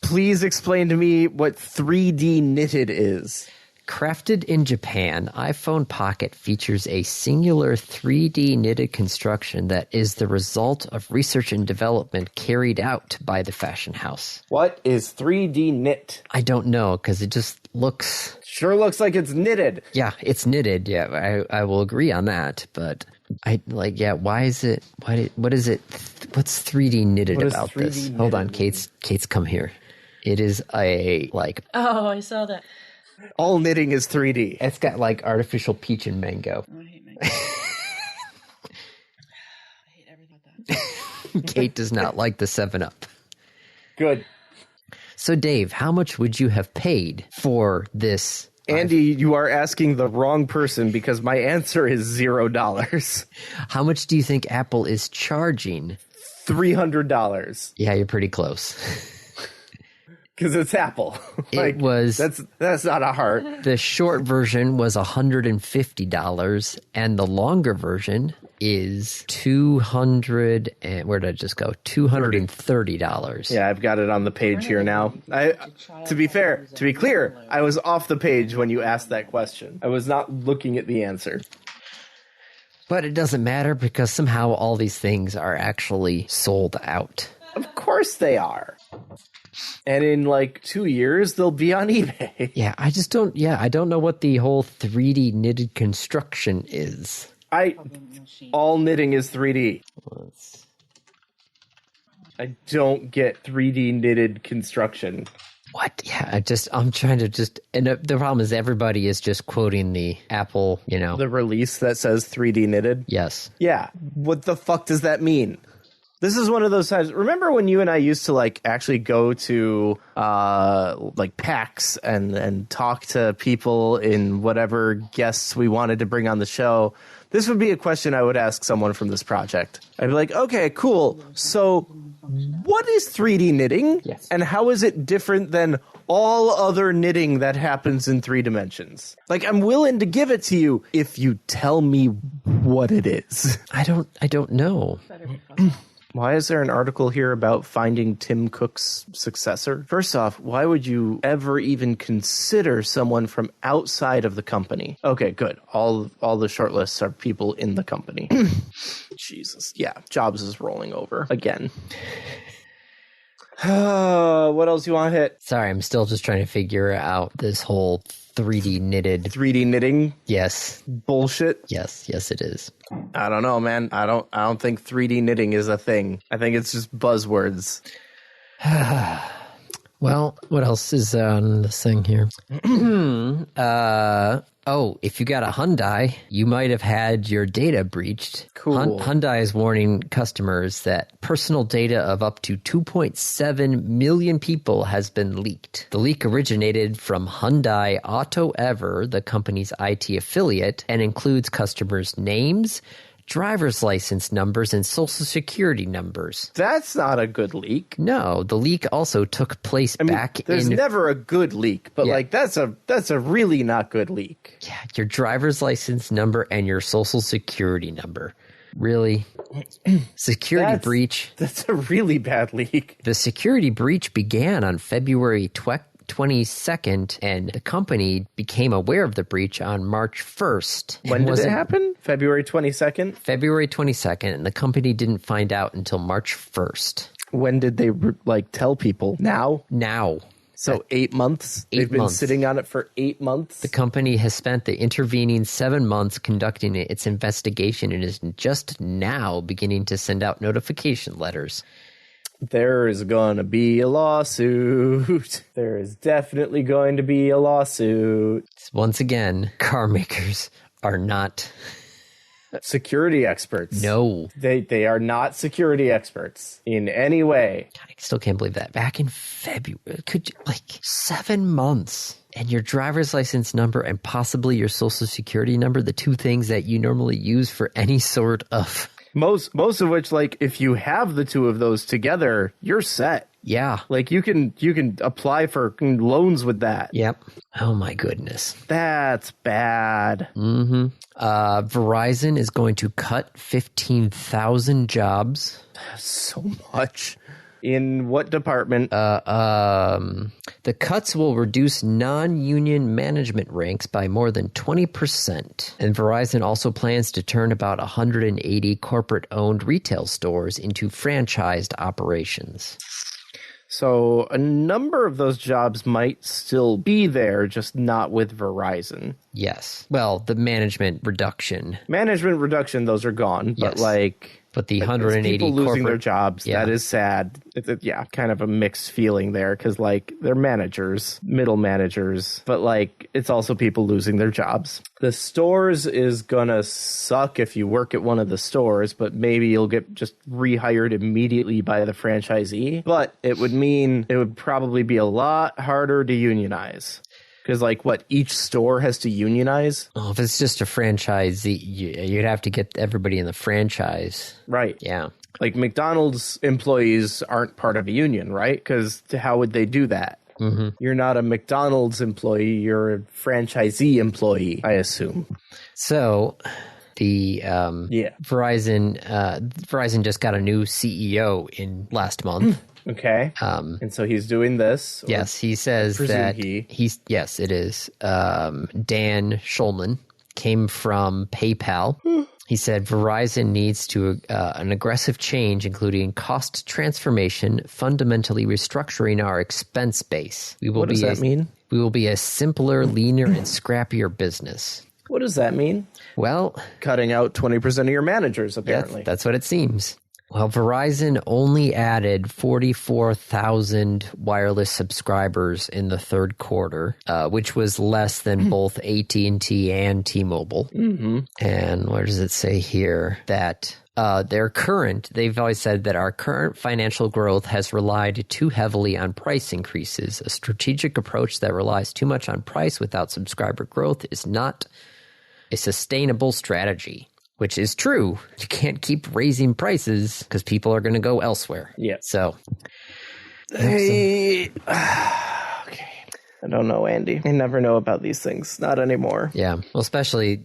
Please explain to me what 3D knitted is. Crafted in Japan, iPhone Pocket features a singular 3D knitted construction that is the result of research and development carried out by the fashion house. What is 3D knit? I don't know, because it just looks... Sure looks like it's knitted. Yeah, it's knitted. Yeah, I will agree on that, but... why is it... What is it... What's 3D knitted about this? Hold on, Kate's come here. It is a, Oh, I saw that. All knitting is 3D. It's got, artificial peach and mango. Oh, I hate mango. I hate everything about that. Kate does not like the 7-Up. Good. So, Dave, how much would you have paid for this? Andy, you are asking the wrong person because my answer is $0. How much do you think Apple is charging? $300. Yeah, you're pretty close. Because it's Apple. It was... That's not a heart. The short version was $150, and the longer version is $200 and where did I just go? $230. Yeah, I've got it on the page here now. To be clear, I was off the page when you asked that question. I was not looking at the answer. But it doesn't matter because somehow all these things are actually sold out. Of course they are. And in like 2 years, they'll be on eBay. Yeah, I don't know what the whole 3D knitted construction is. All knitting is 3D. I don't get 3D knitted construction. What? Yeah, I'm trying to and the problem is everybody is just quoting the Apple, The release that says 3D knitted? Yes. Yeah. What the fuck does that mean? This is one of those times. Remember when you and I used to actually go to PAX and talk to people in whatever guests we wanted to bring on the show? This would be a question I would ask someone from this project. I'd be like, okay, cool. So what is 3D knitting? Yes. And how is it different than all other knitting that happens in 3 dimensions? I'm willing to give it to you if you tell me what it is. I don't know. Why is there an article here about finding Tim Cook's successor? First off, why would you ever even consider someone from outside of the company? Okay, good. All the shortlists are people in the company. Jesus. Yeah, Jobs is rolling over again. What else you want to hit? Sorry, I'm still just trying to figure out this whole 3D knitted. 3D knitting? Yes. Bullshit? Yes, it is. I don't know, man. I don't think 3D knitting is a thing. I think it's just buzzwords. Well, what else is on this thing here? If you got a Hyundai, you might have had your data breached. Cool. Hyundai is warning customers that personal data of up to 2.7 million people has been leaked. The leak originated from Hyundai AutoEver, the company's IT affiliate, and includes customers' names, driver's license numbers, and social security numbers. That's not a good leak. No, the leak also took place There's never a good leak, but that's a really not good leak. Yeah, your driver's license number and your social security number. Really? Security breach. That's a really bad leak. The security breach began on February 22nd, and the company became aware of the breach on March 1st. When did it happen? February 22nd? February 22nd, and the company didn't find out until March 1st. When did they tell people? Now? Now. So 8 months? They've been sitting on it for 8 months? The company has spent the intervening 7 months conducting its investigation and is just now beginning to send out notification letters. There is going to be a lawsuit. There is definitely going to be a lawsuit. Once again, car makers are not security experts. No. They are not security experts in any way. God, I still can't believe that. Back in February, 7 months, and your driver's license number and possibly your social security number, the two things that you normally use for any sort of... Most of which, if you have the two of those together, you're set. Yeah. You can apply for loans with that. Yep. Oh my goodness. That's bad. Mm-hmm. Verizon is going to cut 15,000 jobs. So much. In what department? The cuts will reduce non-union management ranks by more than 20%. And Verizon also plans to turn about 180 corporate-owned retail stores into franchised operations. So a number of those jobs might still be there, just not with Verizon. Yes. Well, the management reduction. Those are gone. Yes. But But the There's 180 people losing corporate their jobs. Yeah. That is sad. Yeah, kind of a mixed feeling there because, like, they're managers, middle managers, but, like, it's also people losing their jobs. The stores is gonna suck if you work at one of the stores, but maybe you'll get just rehired immediately by the franchisee. But it would mean it would probably be a lot harder to unionize. Because, like, what, each store has to unionize? Oh, if it's just a franchisee, you'd have to get everybody in the franchise. Right. Yeah. Like, McDonald's employees aren't part of a union, right? Because how would they do that? Mm-hmm. You're not a McDonald's employee, you're a franchisee employee, I assume. So the Verizon just got a new CEO in last month. Okay. And so he's doing this. Yes, he says that he's yes, it is. Dan Schulman came from PayPal. He said Verizon needs to an aggressive change, including cost transformation, fundamentally restructuring our expense base. What does that mean? We will be a simpler, leaner, and scrappier business. What does that mean? Well, cutting out 20% of your managers, apparently. That's what it seems. Well, Verizon only added 44,000 wireless subscribers in the third quarter, which was less than both AT&T and T-Mobile. Mm-hmm. And where does it say here that they've always said that our current financial growth has relied too heavily on price increases. A strategic approach that relies too much on price without subscriber growth is not a sustainable strategy. Which is true. You can't keep raising prices because people are going to go elsewhere. Yeah. So. Okay. I don't know, Andy. I never know about these things. Not anymore. Yeah. Well, especially,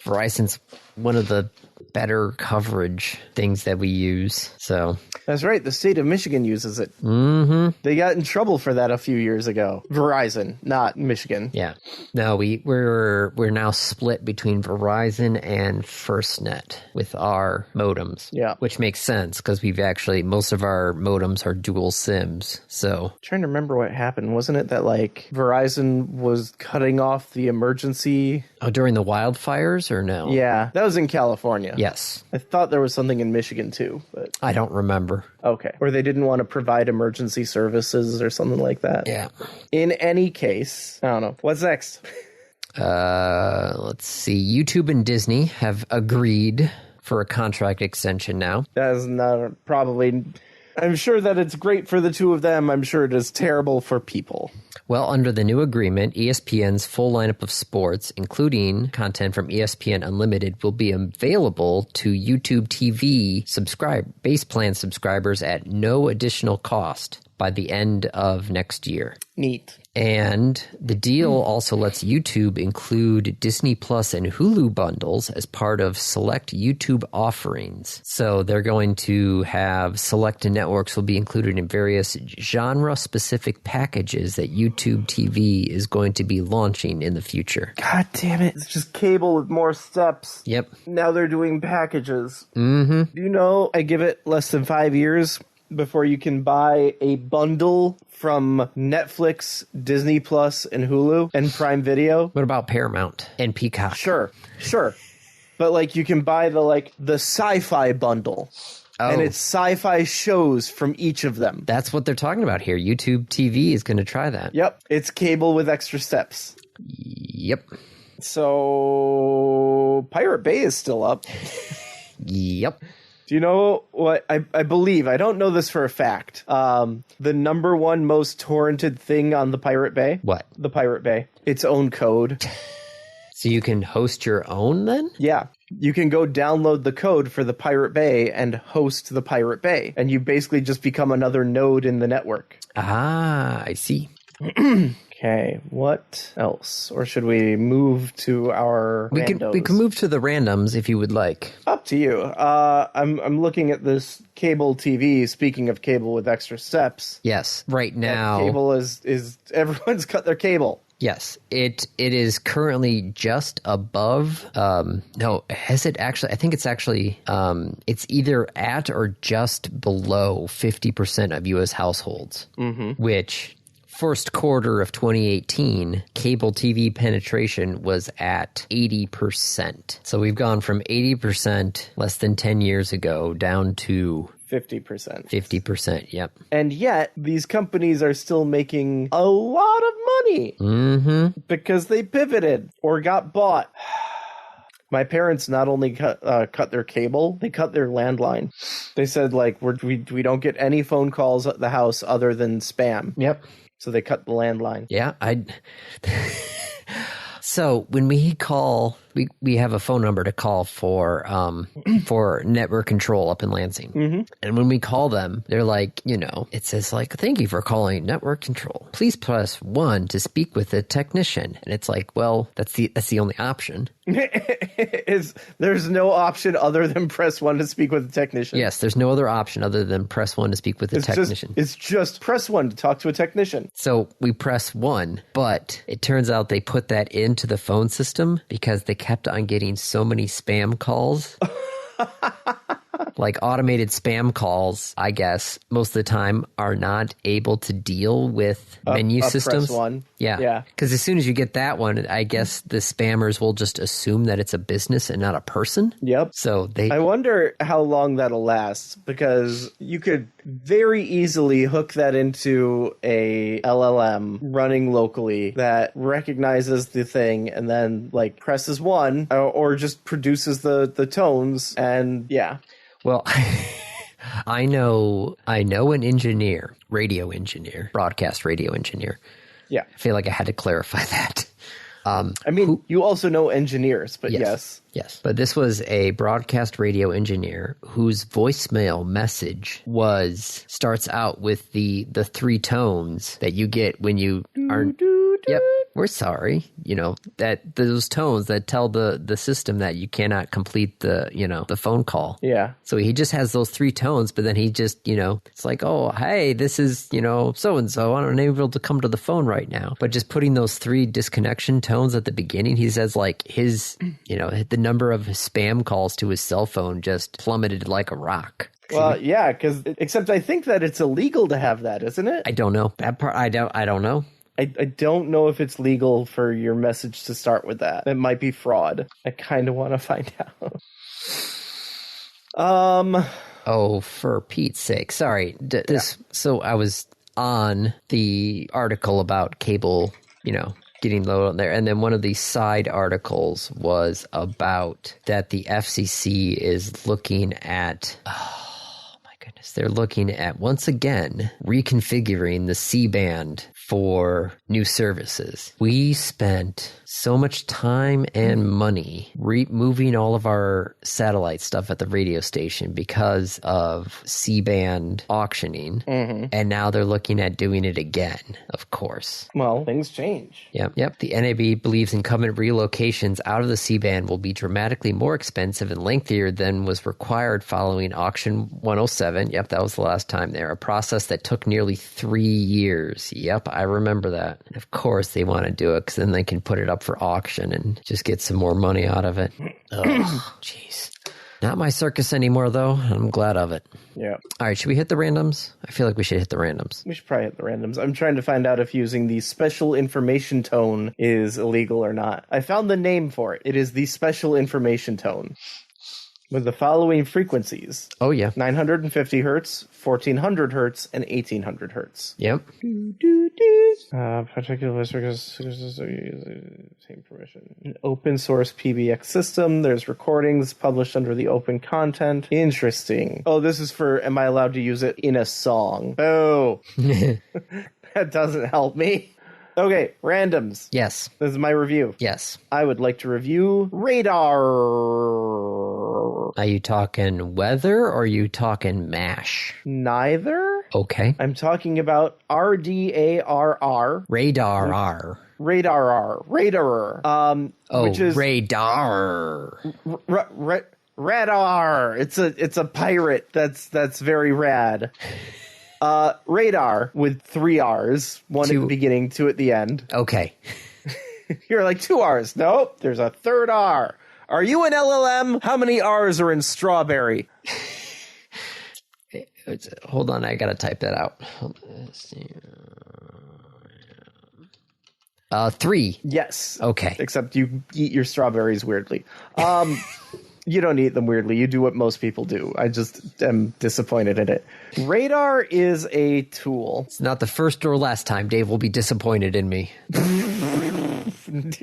Verizon's one of the better coverage things that we use. So. That's right. The state of Michigan uses it. Mm-hmm. They got in trouble for that a few years ago. Verizon, not Michigan. Yeah. No, we're now split between Verizon and FirstNet with our modems. Yeah. Which makes sense because most of our modems are dual SIMs. So. I'm trying to remember what happened. Wasn't it that like Verizon was cutting off the emergency? Oh, during the wildfires or no? Yeah. That was in California. Yes. I thought there was something in Michigan too, but I don't remember. Okay. Or they didn't want to provide emergency services or something like that. Yeah. In any case, I don't know. What's next? Let's see. YouTube and Disney have agreed for a contract extension now. That is not probably... I'm sure that it's great for the two of them. I'm sure it is terrible for people. Well, under the new agreement, ESPN's full lineup of sports, including content from ESPN Unlimited, will be available to YouTube TV base plan subscribers at no additional cost by the end of next year. Neat. And the deal also lets YouTube include Disney Plus and Hulu bundles as part of select YouTube offerings. So they're going to have select networks will be included in various genre-specific packages that YouTube TV is going to be launching in the future. God damn it. It's just cable with more steps. Yep. Now they're doing packages. Mm-hmm. Do you know, I give it less than 5 years before you can buy a bundle from Netflix, Disney Plus, and Hulu, and Prime Video. What about Paramount and Peacock? Sure. But, like, you can buy the sci-fi bundle. Oh. And it's sci-fi shows from each of them. That's what they're talking about here. YouTube TV is going to try that. Yep. It's cable with extra steps. Yep. So, Pirate Bay is still up. Yep. Do you know what I believe? I don't know this for a fact. The number one most torrented thing on the Pirate Bay? What? The Pirate Bay. Its own code. So you can host your own then? Yeah. You can go download the code for the Pirate Bay and host the Pirate Bay. And you basically just become another node in the network. Ah, I see. Okay, what else? Or should we move to our randos? We can move to the randoms if you would like. Up to you. I'm looking at this cable TV. Speaking of cable with extra steps. Yes, right now. Cable is everyone's cut their cable. Yes, it is currently just above. No, has it actually? I think it's actually. It's either at or just below 50% of U.S. households, which first quarter of 2018, cable TV penetration was at 80%. So we've gone from 80% less than 10 years ago down to 50%. 50%, yep. And yet, these companies are still making a lot of money because they pivoted or got bought. My parents not only cut their cable, they cut their landline. They said, like, we don't get any phone calls at the house other than spam. Yep. So they cut the landline. Yeah, So when we call, we have a phone number to call for network control up in Lansing. Mm-hmm. And when we call them, they're like, it says like, thank you for calling network control. Please press 1 to speak with a technician. And it's like, well, that's the only option. There's no option other than press 1 to speak with a technician. Yes, there's no other option other than press 1 to speak with a technician. It's just press 1 to talk to a technician. So we press 1, but it turns out they put that into the phone system because they kept on getting so many spam calls. Like automated spam calls, I guess, most of the time are not able to deal with menu systems. Press 1. Yeah. Because as soon as you get that one, I guess the spammers will just assume that it's a business and not a person. Yep. So I wonder how long that'll last, because you could very easily hook that into a LLM running locally that recognizes the thing and then like presses 1 or just produces the tones and yeah. Well, I know an engineer, broadcast radio engineer. Yeah. I feel like I had to clarify that. You also know engineers, but yes. Yes. But this was a broadcast radio engineer whose voicemail message starts out with the 3 tones that you get when you are... Yep. We're sorry. That those tones that tell the system that you cannot complete the phone call. Yeah. So he just has those 3 tones, but then he just, it's like, oh, hey, this is, so-and-so. I'm unable to come to the phone right now. But just putting those 3 disconnection tones at the beginning, he says like his, the number of spam calls to his cell phone just plummeted like a rock. Well, yeah, except I think that it's illegal to have that, isn't it? I don't know. That part, I don't know. I don't know if it's legal for your message to start with that. It might be fraud. I kind of want to find out. Oh, for Pete's sake. Sorry. So I was on the article about cable, getting low on there. And then one of these side articles was about that the FCC is looking at... They're looking at, once again, reconfiguring the C-band for new services. We spent so much time and money moving all of our satellite stuff at the radio station because of C-band auctioning. Mm-hmm. And now they're looking at doing it again, of course. Well, things change. Yep. The NAB believes incumbent relocations out of the C-band will be dramatically more expensive and lengthier than was required following Auction 107. Yep, that was the last time there. A process that took nearly 3 years. Yep, I remember that. And of course, they want to do it because then they can put it up for auction and just get some more money out of it. Oh, jeez. Not my circus anymore, though. I'm glad of it. Yeah. All right, should we hit the randoms? I feel like we should hit the randoms. We should probably hit the randoms. I'm trying to find out if using the special information tone is illegal or not. I found the name for it. It is the special information tone. With the following frequencies. Oh, yeah. 950 hertz, 1400 hertz, and 1800 hertz. Yep. Particular same permission. An open source PBX system. There's recordings published under the open content. Interesting. Oh, this is for, am I allowed to use it in a song? Oh. That doesn't help me. Okay, randoms. Yes. This is my review. Yes. I would like to review RADARR. Are you talking weather or are you talking MASH? Neither. Okay. I'm talking about RDARR. RADARR. RADARR. Which is RADARR. RADARR. It's a pirate. That's very rad. Radar with 3 R's, one at the beginning, 2 at the end. Okay. You're like 2 R's. Nope, there's a 3rd R. Are you an LLM? How many R's are in strawberry? Hold on, I gotta type that out. 3. Yes. Okay. Except you eat your strawberries weirdly. You don't eat them weirdly. You do what most people do. I just am disappointed in it. RADARR is a tool. It's not the first or last time Dave will be disappointed in me.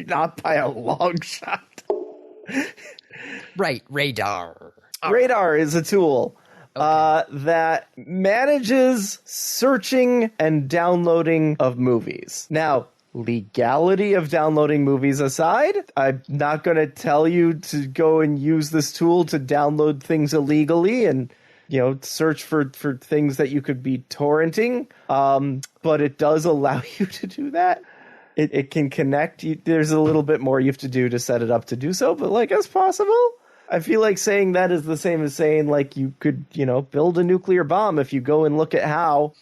Not by a long shot. Right, RADARR. RADARR is a tool that manages searching and downloading of movies. Now, legality of downloading movies aside, I'm not going to tell you to go and use this tool to download things illegally and, search for things that you could be torrenting. But it does allow you to do that. It can connect. There's a little bit more you have to do to set it up to do so, but it's possible. I feel like saying that is the same as saying you could, build a nuclear bomb if you go and look at how.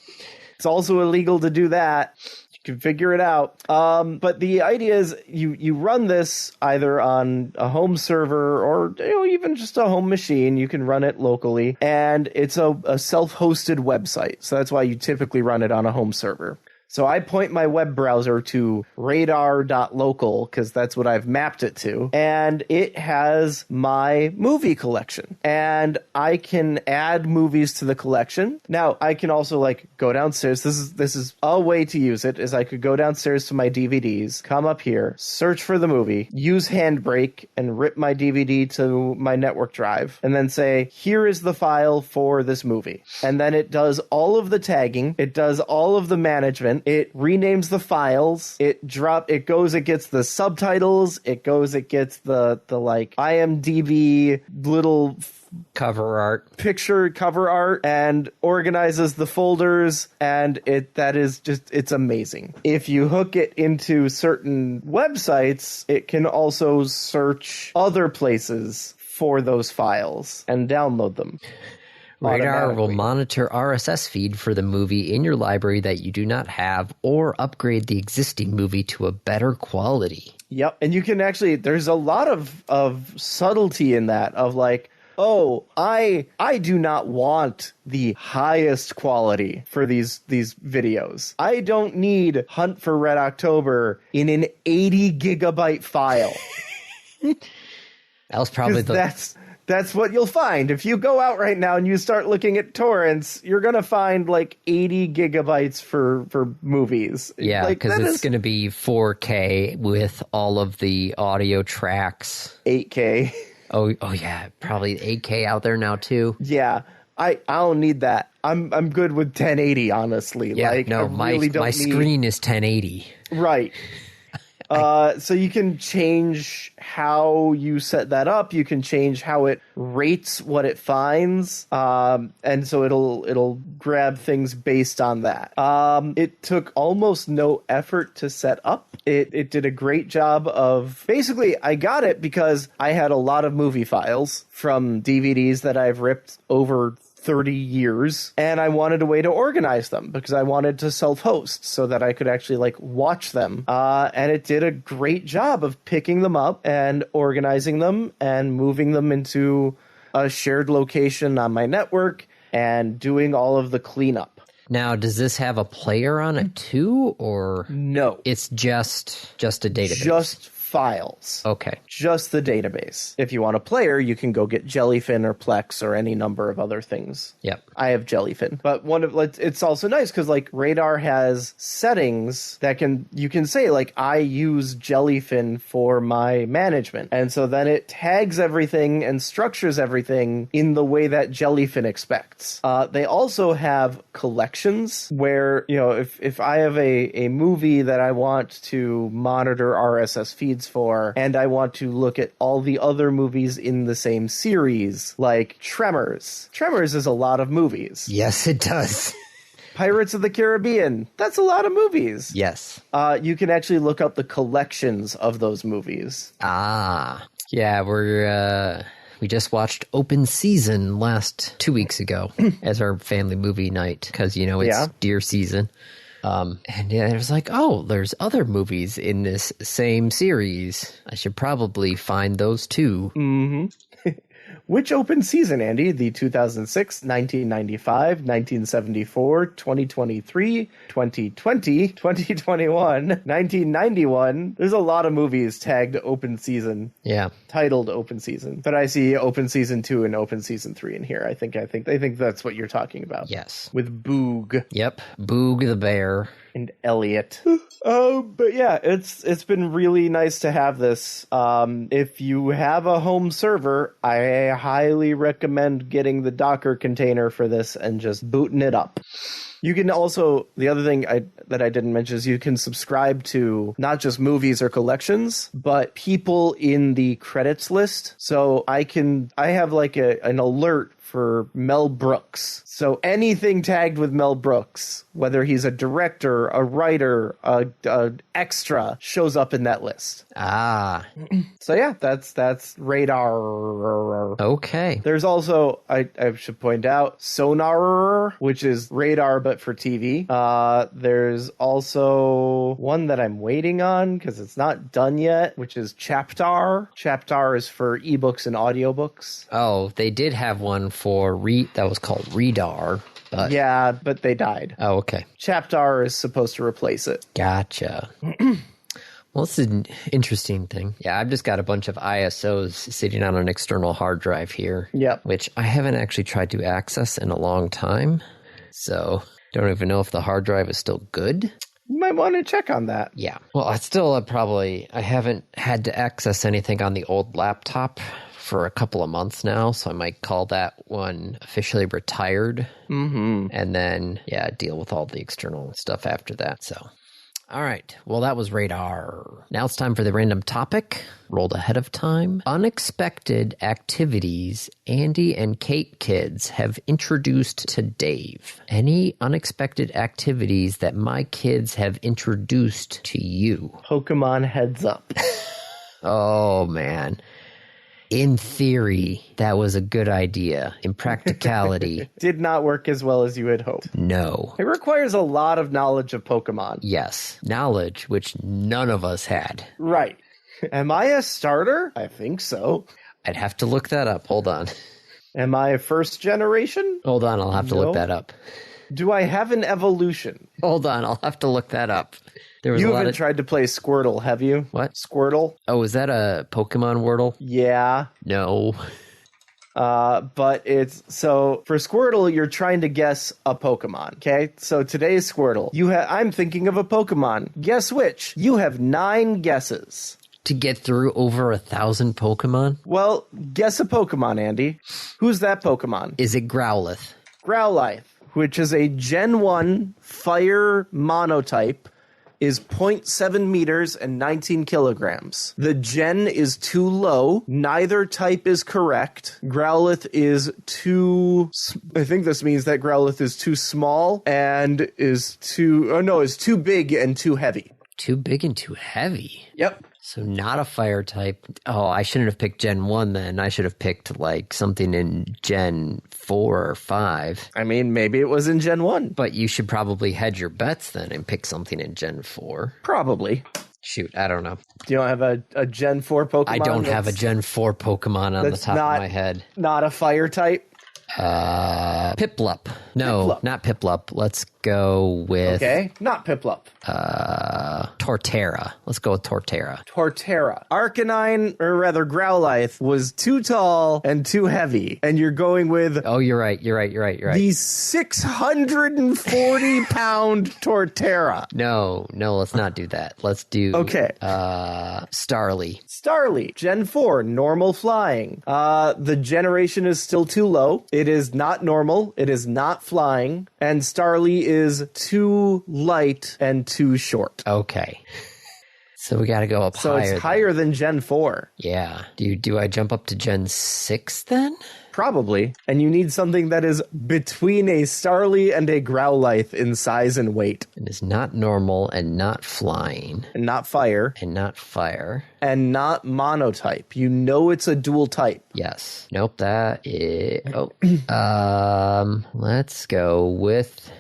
It's also illegal to do that. You can figure it out. But the idea is you run this either on a home server or even just a home machine. You can run it locally, and it's a self-hosted website. So that's why you typically run it on a home server. So I point my web browser to radarr.local because that's what I've mapped it to. And it has my movie collection. And I can add movies to the collection. Now, I can also go downstairs. This is a way to use it, is I could go downstairs to my DVDs, come up here, search for the movie, use Handbrake, and rip my DVD to my network drive, and then say, here is the file for this movie. And then it does all of the tagging. It does all of the management. It renames the files. It gets the subtitles. It gets the IMDb little cover art, picture cover art, and organizes the folders. And it's amazing. If you hook it into certain websites, it can also search other places for those files and download them. RADARR will monitor RSS feed for the movie in your library that you do not have, or upgrade the existing movie to a better quality. Yep, and you can actually, there's a lot of subtlety in that, of I do not want the highest quality for these videos. I don't need Hunt for Red October in an 80 gigabyte file. That was probably That's what you'll find. If you go out right now and you start looking at torrents, you're going to find 80 gigabytes for movies. Yeah, because it's going to be 4K with all of the audio tracks. 8K. Oh yeah, probably 8K out there now too. Yeah. I don't need that. I'm good with 1080, honestly. Yeah, no, my screen is 1080. Right. So you can change how you set that up. You can change how it rates what it finds. And so it'll grab things based on that. It took almost no effort to set up. It did a great job of, basically, I got it because I had a lot of movie files from DVDs that I've ripped over 30 years, and I wanted a way to organize them because I wanted to self-host so that I could actually watch them. And it did a great job of picking them up and organizing them and moving them into a shared location on my network and doing all of the cleanup. Now, does this have a player on it too, or no? It's just a database. Just files. Okay. Just the database. If you want a player, you can go get Jellyfin or Plex or any number of other things. Yep. I have Jellyfin. But it's also nice because RADARR has settings that you can say I use Jellyfin for my management. And so then it tags everything and structures everything in the way that Jellyfin expects. They also have collections where, if I have a movie that I want to monitor RSS feeds for, and I want to look at all the other movies in the same series, like Tremors. Tremors is a lot of movies. Yes, it does. Pirates of the Caribbean. That's a lot of movies. Yes. You can actually look up the collections of those movies. Ah. Yeah, we just watched Open Season 2 weeks ago as our family movie night because, it's deer season. And it was there's other movies in this same series. I should probably find those too. Mm-hmm. Which open season, Andy? The 2006, 1995, 1974, 2023, 2020, 2021, 1991. There's a lot of movies tagged open season. Yeah. Titled open season. But I see open season 2 and open season 3 in here. I think that's what you're talking about. Yes. With Boog. Yep. Boog the bear. And Elliot. But yeah, it's been really nice to have this. If you have a home server, I highly recommend getting the Docker container for this and just booting it up. You can also, the other thing that I didn't mention is you can subscribe to not just movies or collections, but people in the credits list. So I have like an alert for Mel Brooks. So anything tagged with Mel Brooks, whether he's a director, a writer, a extra, shows up in that list. Ah. So yeah, that's RADARR. Okay. There's also, I should point out, Sonar, which is radar but for TV. There's also one that I'm waiting on because it's not done yet, which is Chaptar. Chaptar is for ebooks and audiobooks. Oh, they did have one for that was called RADARR. But... Yeah, but they died. Oh, okay. Chaptar is supposed to replace it. Gotcha. Well, it's an interesting thing. Yeah, I've just got a bunch of ISOs sitting on an external hard drive here. Yep. Which I haven't actually tried to access in a long time. So, don't even know if the hard drive is still good. You might want to check on that. Yeah. Well, I haven't had to access anything on the old laptop for a couple of months now, so I might call that one officially retired. Mm-hmm. And then, deal with all the external stuff after that. So, all right. Well, that was RADARR. Now it's time for the random topic. Rolled ahead of time. Unexpected activities Andy and Kate kids have introduced to Dave. Any unexpected activities that my kids have introduced to you? Pokemon Heads Up. Oh, man. In theory, that was a good idea. In practicality, did not work as well as you had hoped. No. It requires a lot of knowledge of Pokemon. Yes. Knowledge, which none of us had. Right. Am I a starter? I think so. I'd have to look that up. Hold on. Am I a first generation? Hold on, I'll have to look that up. Do I have an evolution? Hold on, I'll have to look that up. You haven't tried to play Squirtle, have you? What? Squirtle? Oh, is that a Pokemon Wordle? Yeah. No. But so for Squirtle, you're trying to guess a Pokemon. Okay, so today's Squirtle, I'm thinking of a Pokemon. Guess which? You have 9 guesses to get through over 1,000 Pokemon. Well, guess a Pokemon, Andy. Who's that Pokemon? Is it Growlithe? Growlithe, which is a Gen 1 fire monotype. Is 0.7 meters and 19 kilograms. The gen is too low. Neither type is correct. Growlithe is too... I think this means that Growlithe is too small and is too big and too heavy. Too big and too heavy? Yep. So not a fire type. Oh, I shouldn't have picked Gen 1 then. I should have picked like something in Gen 4 or 5. I mean, maybe it was in Gen 1. But you should probably hedge your bets then and pick something in Gen 4. Probably. Shoot, I don't know. Do you don't have a Gen 4 Pokemon? I don't have a Gen 4 Pokemon on the top of my head. Not a fire type? Piplup. No, not Piplup. Let's go with... Okay, not Piplup. Torterra. Let's go with Torterra. Torterra. Arcanine, or rather Growlithe, was too tall and too heavy. And you're going with... Oh, you're right. The 640-pound Torterra. No, let's not do that. Let's do... Okay. Starly. Starly. Gen 4, normal flying. The generation is still too low. It is not normal. It is not flying. And Starly is too light and too short. Okay. So we got to go up higher. So it's higher than Gen 4. Yeah. Do I jump up to Gen 6 then? Probably. And you need something that is between a Starly and a Growlithe in size and weight. And is not normal and not flying. And not fire. And not fire. And not monotype. You know it's a dual type. Yes. Nope, that is... Oh. Let's go with...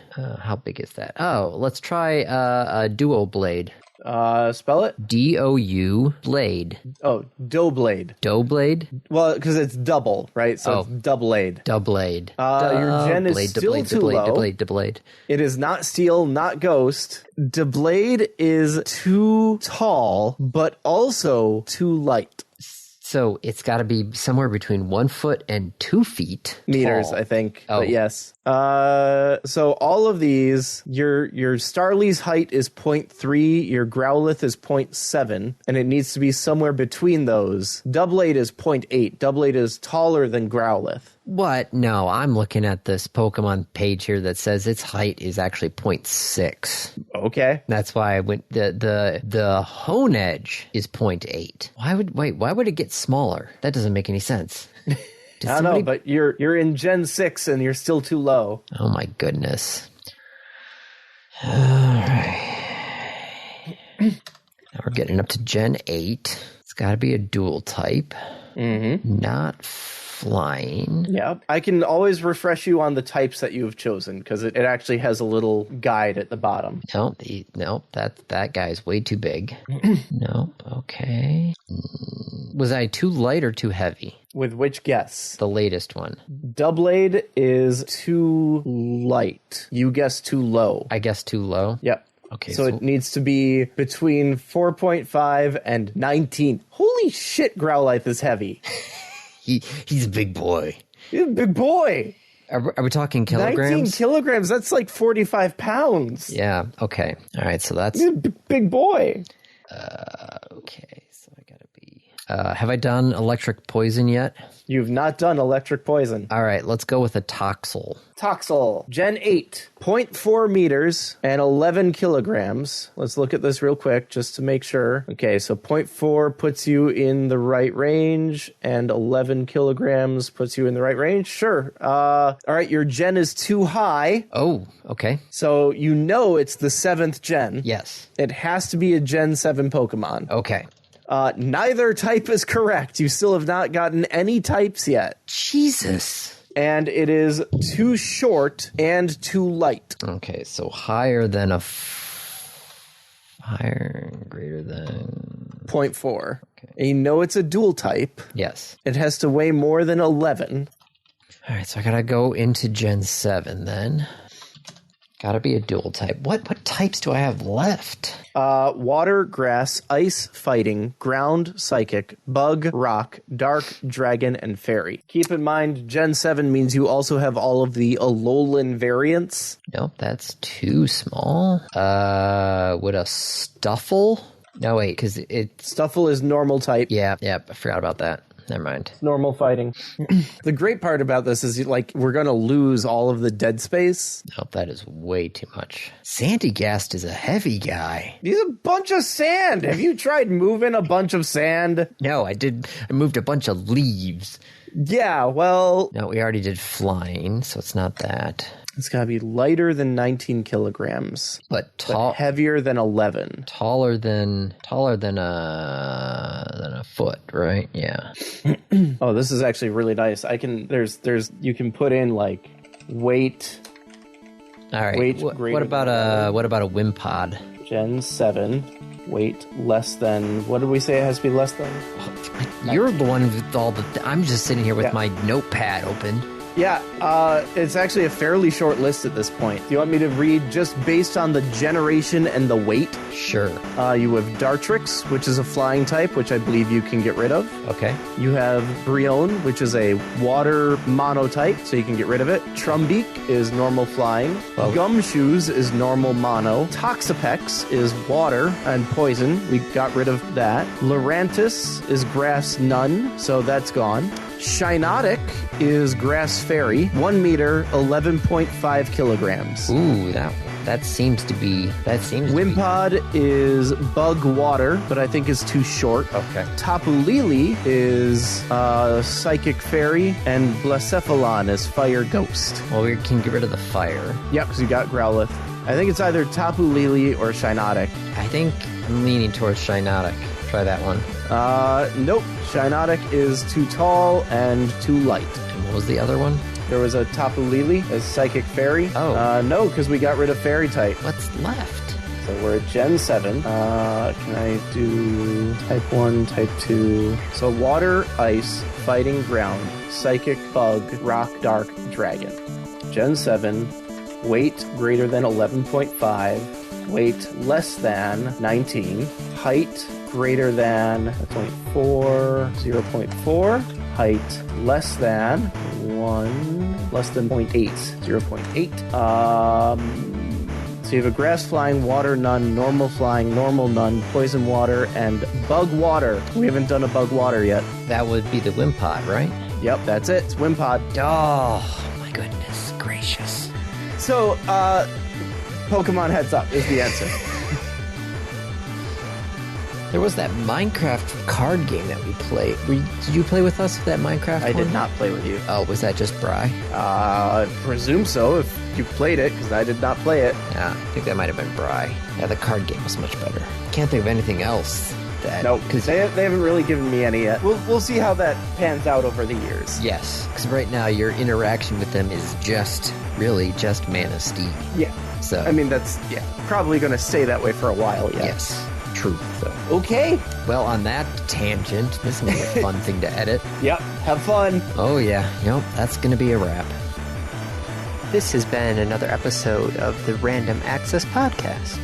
how big is that? Oh, let's try a Duo Blade. Spell it. D-O-U blade. Oh, Doughblade. Doughblade? Well, because it's double, right? So it's Doubblade. Doughblade. Your gen is still too low. Doughblade. It is not steel, not ghost. Doughblade is too tall, but also too light. So it's got to be somewhere between 1 foot and 2 feet meters, tall. I think. Oh. But yes. So all of these, your Starly's height is 0.3, your Growlithe is 0.7, and it needs to be somewhere between those. Doublade is 0.8. Doublade is taller than Growlithe. What? No, I'm looking at this Pokemon page here that says its height is actually 0.6. Okay. That's why I went. The Hone Edge is 0.8. Why would it get smaller? That doesn't make any sense. I don't know, but you're in Gen 6 and you're still too low. Oh my goodness. All right. Now we're getting up to Gen 8. It's got to be a dual type. Mm-hmm. Not flying. Yeah. I can always refresh you on the types that you've chosen because it actually has a little guide at the bottom. No, that guy's way too big. Nope. Okay. Was I too light or too heavy? With which guess? The latest one. Doublade is too light. You guess too low. I guess too low? Yep. Okay. So it needs to be between 4.5 and 19. Holy shit, Growlithe is heavy. He's a big boy. He's a big boy. Are we talking kilograms? 19 kilograms, that's like 45 pounds. Yeah, okay. All right, so that's... He's a big boy. Okay, so I gotta be... have I done electric poison yet? You've not done electric poison. All right, let's go with a Toxel. Toxel, Gen 8, 0.4 meters and 11 kilograms. Let's look at this real quick just to make sure. Okay, so 0.4 puts you in the right range and 11 kilograms puts you in the right range. Sure. All right, your gen is too high. Oh, okay. So you know it's the 7th gen. Yes. It has to be a Gen 7 Pokemon. Okay. Neither type is correct. You still have not gotten any types yet. Jesus. And it is too short and too light. Okay, so higher than greater than 0.4. Okay. And you know it's a dual type. Yes. It has to weigh more than 11. All right, so I gotta go into Gen 7 then. Gotta be a dual type. What types do I have left? Water, grass, ice, fighting, ground, psychic, bug, rock, dark, dragon, and fairy. Keep in mind, Gen 7 means you also have all of the Alolan variants. Nope, that's too small. Would a Stuffle? No, wait, because Stuffle is normal type. Yeah, I forgot about that. Never mind. Normal fighting. The great part about this is, we're going to lose all of the dead space. Nope, that is way too much. Sandygast is a heavy guy. He's a bunch of sand. Have you tried moving a bunch of sand? No, I did. I moved a bunch of leaves. Yeah, well... No, we already did flying, so it's not that. It's got to be lighter than 19 kilograms. But heavier than 11. Taller than a foot, right? Yeah. Oh, this is actually really nice. You can put in weight. All right. Weight what about a Wimpod? Gen 7. Weight less than, what did we say it has to be less than? You're the one with all the... I'm just sitting here with my notepad open. Yeah, it's actually a fairly short list at this point. Do you want me to read just based on the generation and the weight? Sure. You have Dartrix, which is a flying type, which I believe you can get rid of. Okay. You have Brionne, which is a water mono type, so you can get rid of it. Trumbeak is normal flying. Gumshoes is normal mono. Toxapex is water and poison. We got rid of that. Lurantis is grass none, so that's gone. Shinotic is grass fairy, 1 meter, 11.5 kilograms. Ooh, that seems to be... Wimpod is bug water, but I think is too short. Okay. Tapu Lele is psychic fairy, and Blacephalon is fire ghost. Well, we can get rid of the fire. Yep, because you got Growlithe. I think it's either Tapu Lele or Shinotic. I think I'm leaning towards Shinotic. Try that one. Nope. Shinotic is too tall and too light. And what was the other one? There was a Tapu Lele as psychic fairy. Oh. No, because we got rid of fairy type. What's left? So we're at Gen 7. Can I do type 1, type 2? So water, ice, fighting ground, psychic, bug, rock, dark, dragon. Gen 7. Weight greater than 11.5. Weight less than 19. Height greater than 0.4. Height less than 1. Less than 0.8. 0.8. So you have a grass flying, water none, normal flying, normal none, poison water, and bug water. We haven't done a bug water yet. That would be the Wimpod, right? Yep, that's it. It's Wimpod. Oh, my goodness gracious. So, Pokemon Heads Up is the answer. There was that Minecraft card game that we played. Did you play with us with that Minecraft I one? did not play with you. Oh, was that just Bri? I presume so, if you played it, because I did not play it. Yeah, I think that might have been Bri. Yeah, the card game was much better. Can't think of anything else. No, because they haven't really given me any yet. We'll see how that pans out over the years. Yes, because right now your interaction with them is just Manistee. Yeah. So I mean, that's probably going to stay that way for a while yet. yes, true. So, Okay. well, on that tangent, this will be a fun thing to edit. Yep. Have fun. Oh yeah, nope, that's going to be a wrap. This has been another episode of the Random Access Podcast.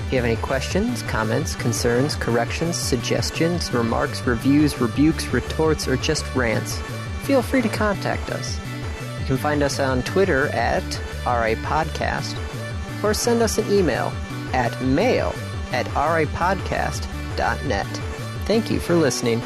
If you have any questions, comments, concerns, corrections, suggestions, remarks, reviews, rebukes, retorts, or just rants, feel free to contact us. You can find us on Twitter at RAPodcast, or send us an email at mail@rapodcast.net. Thank you for listening.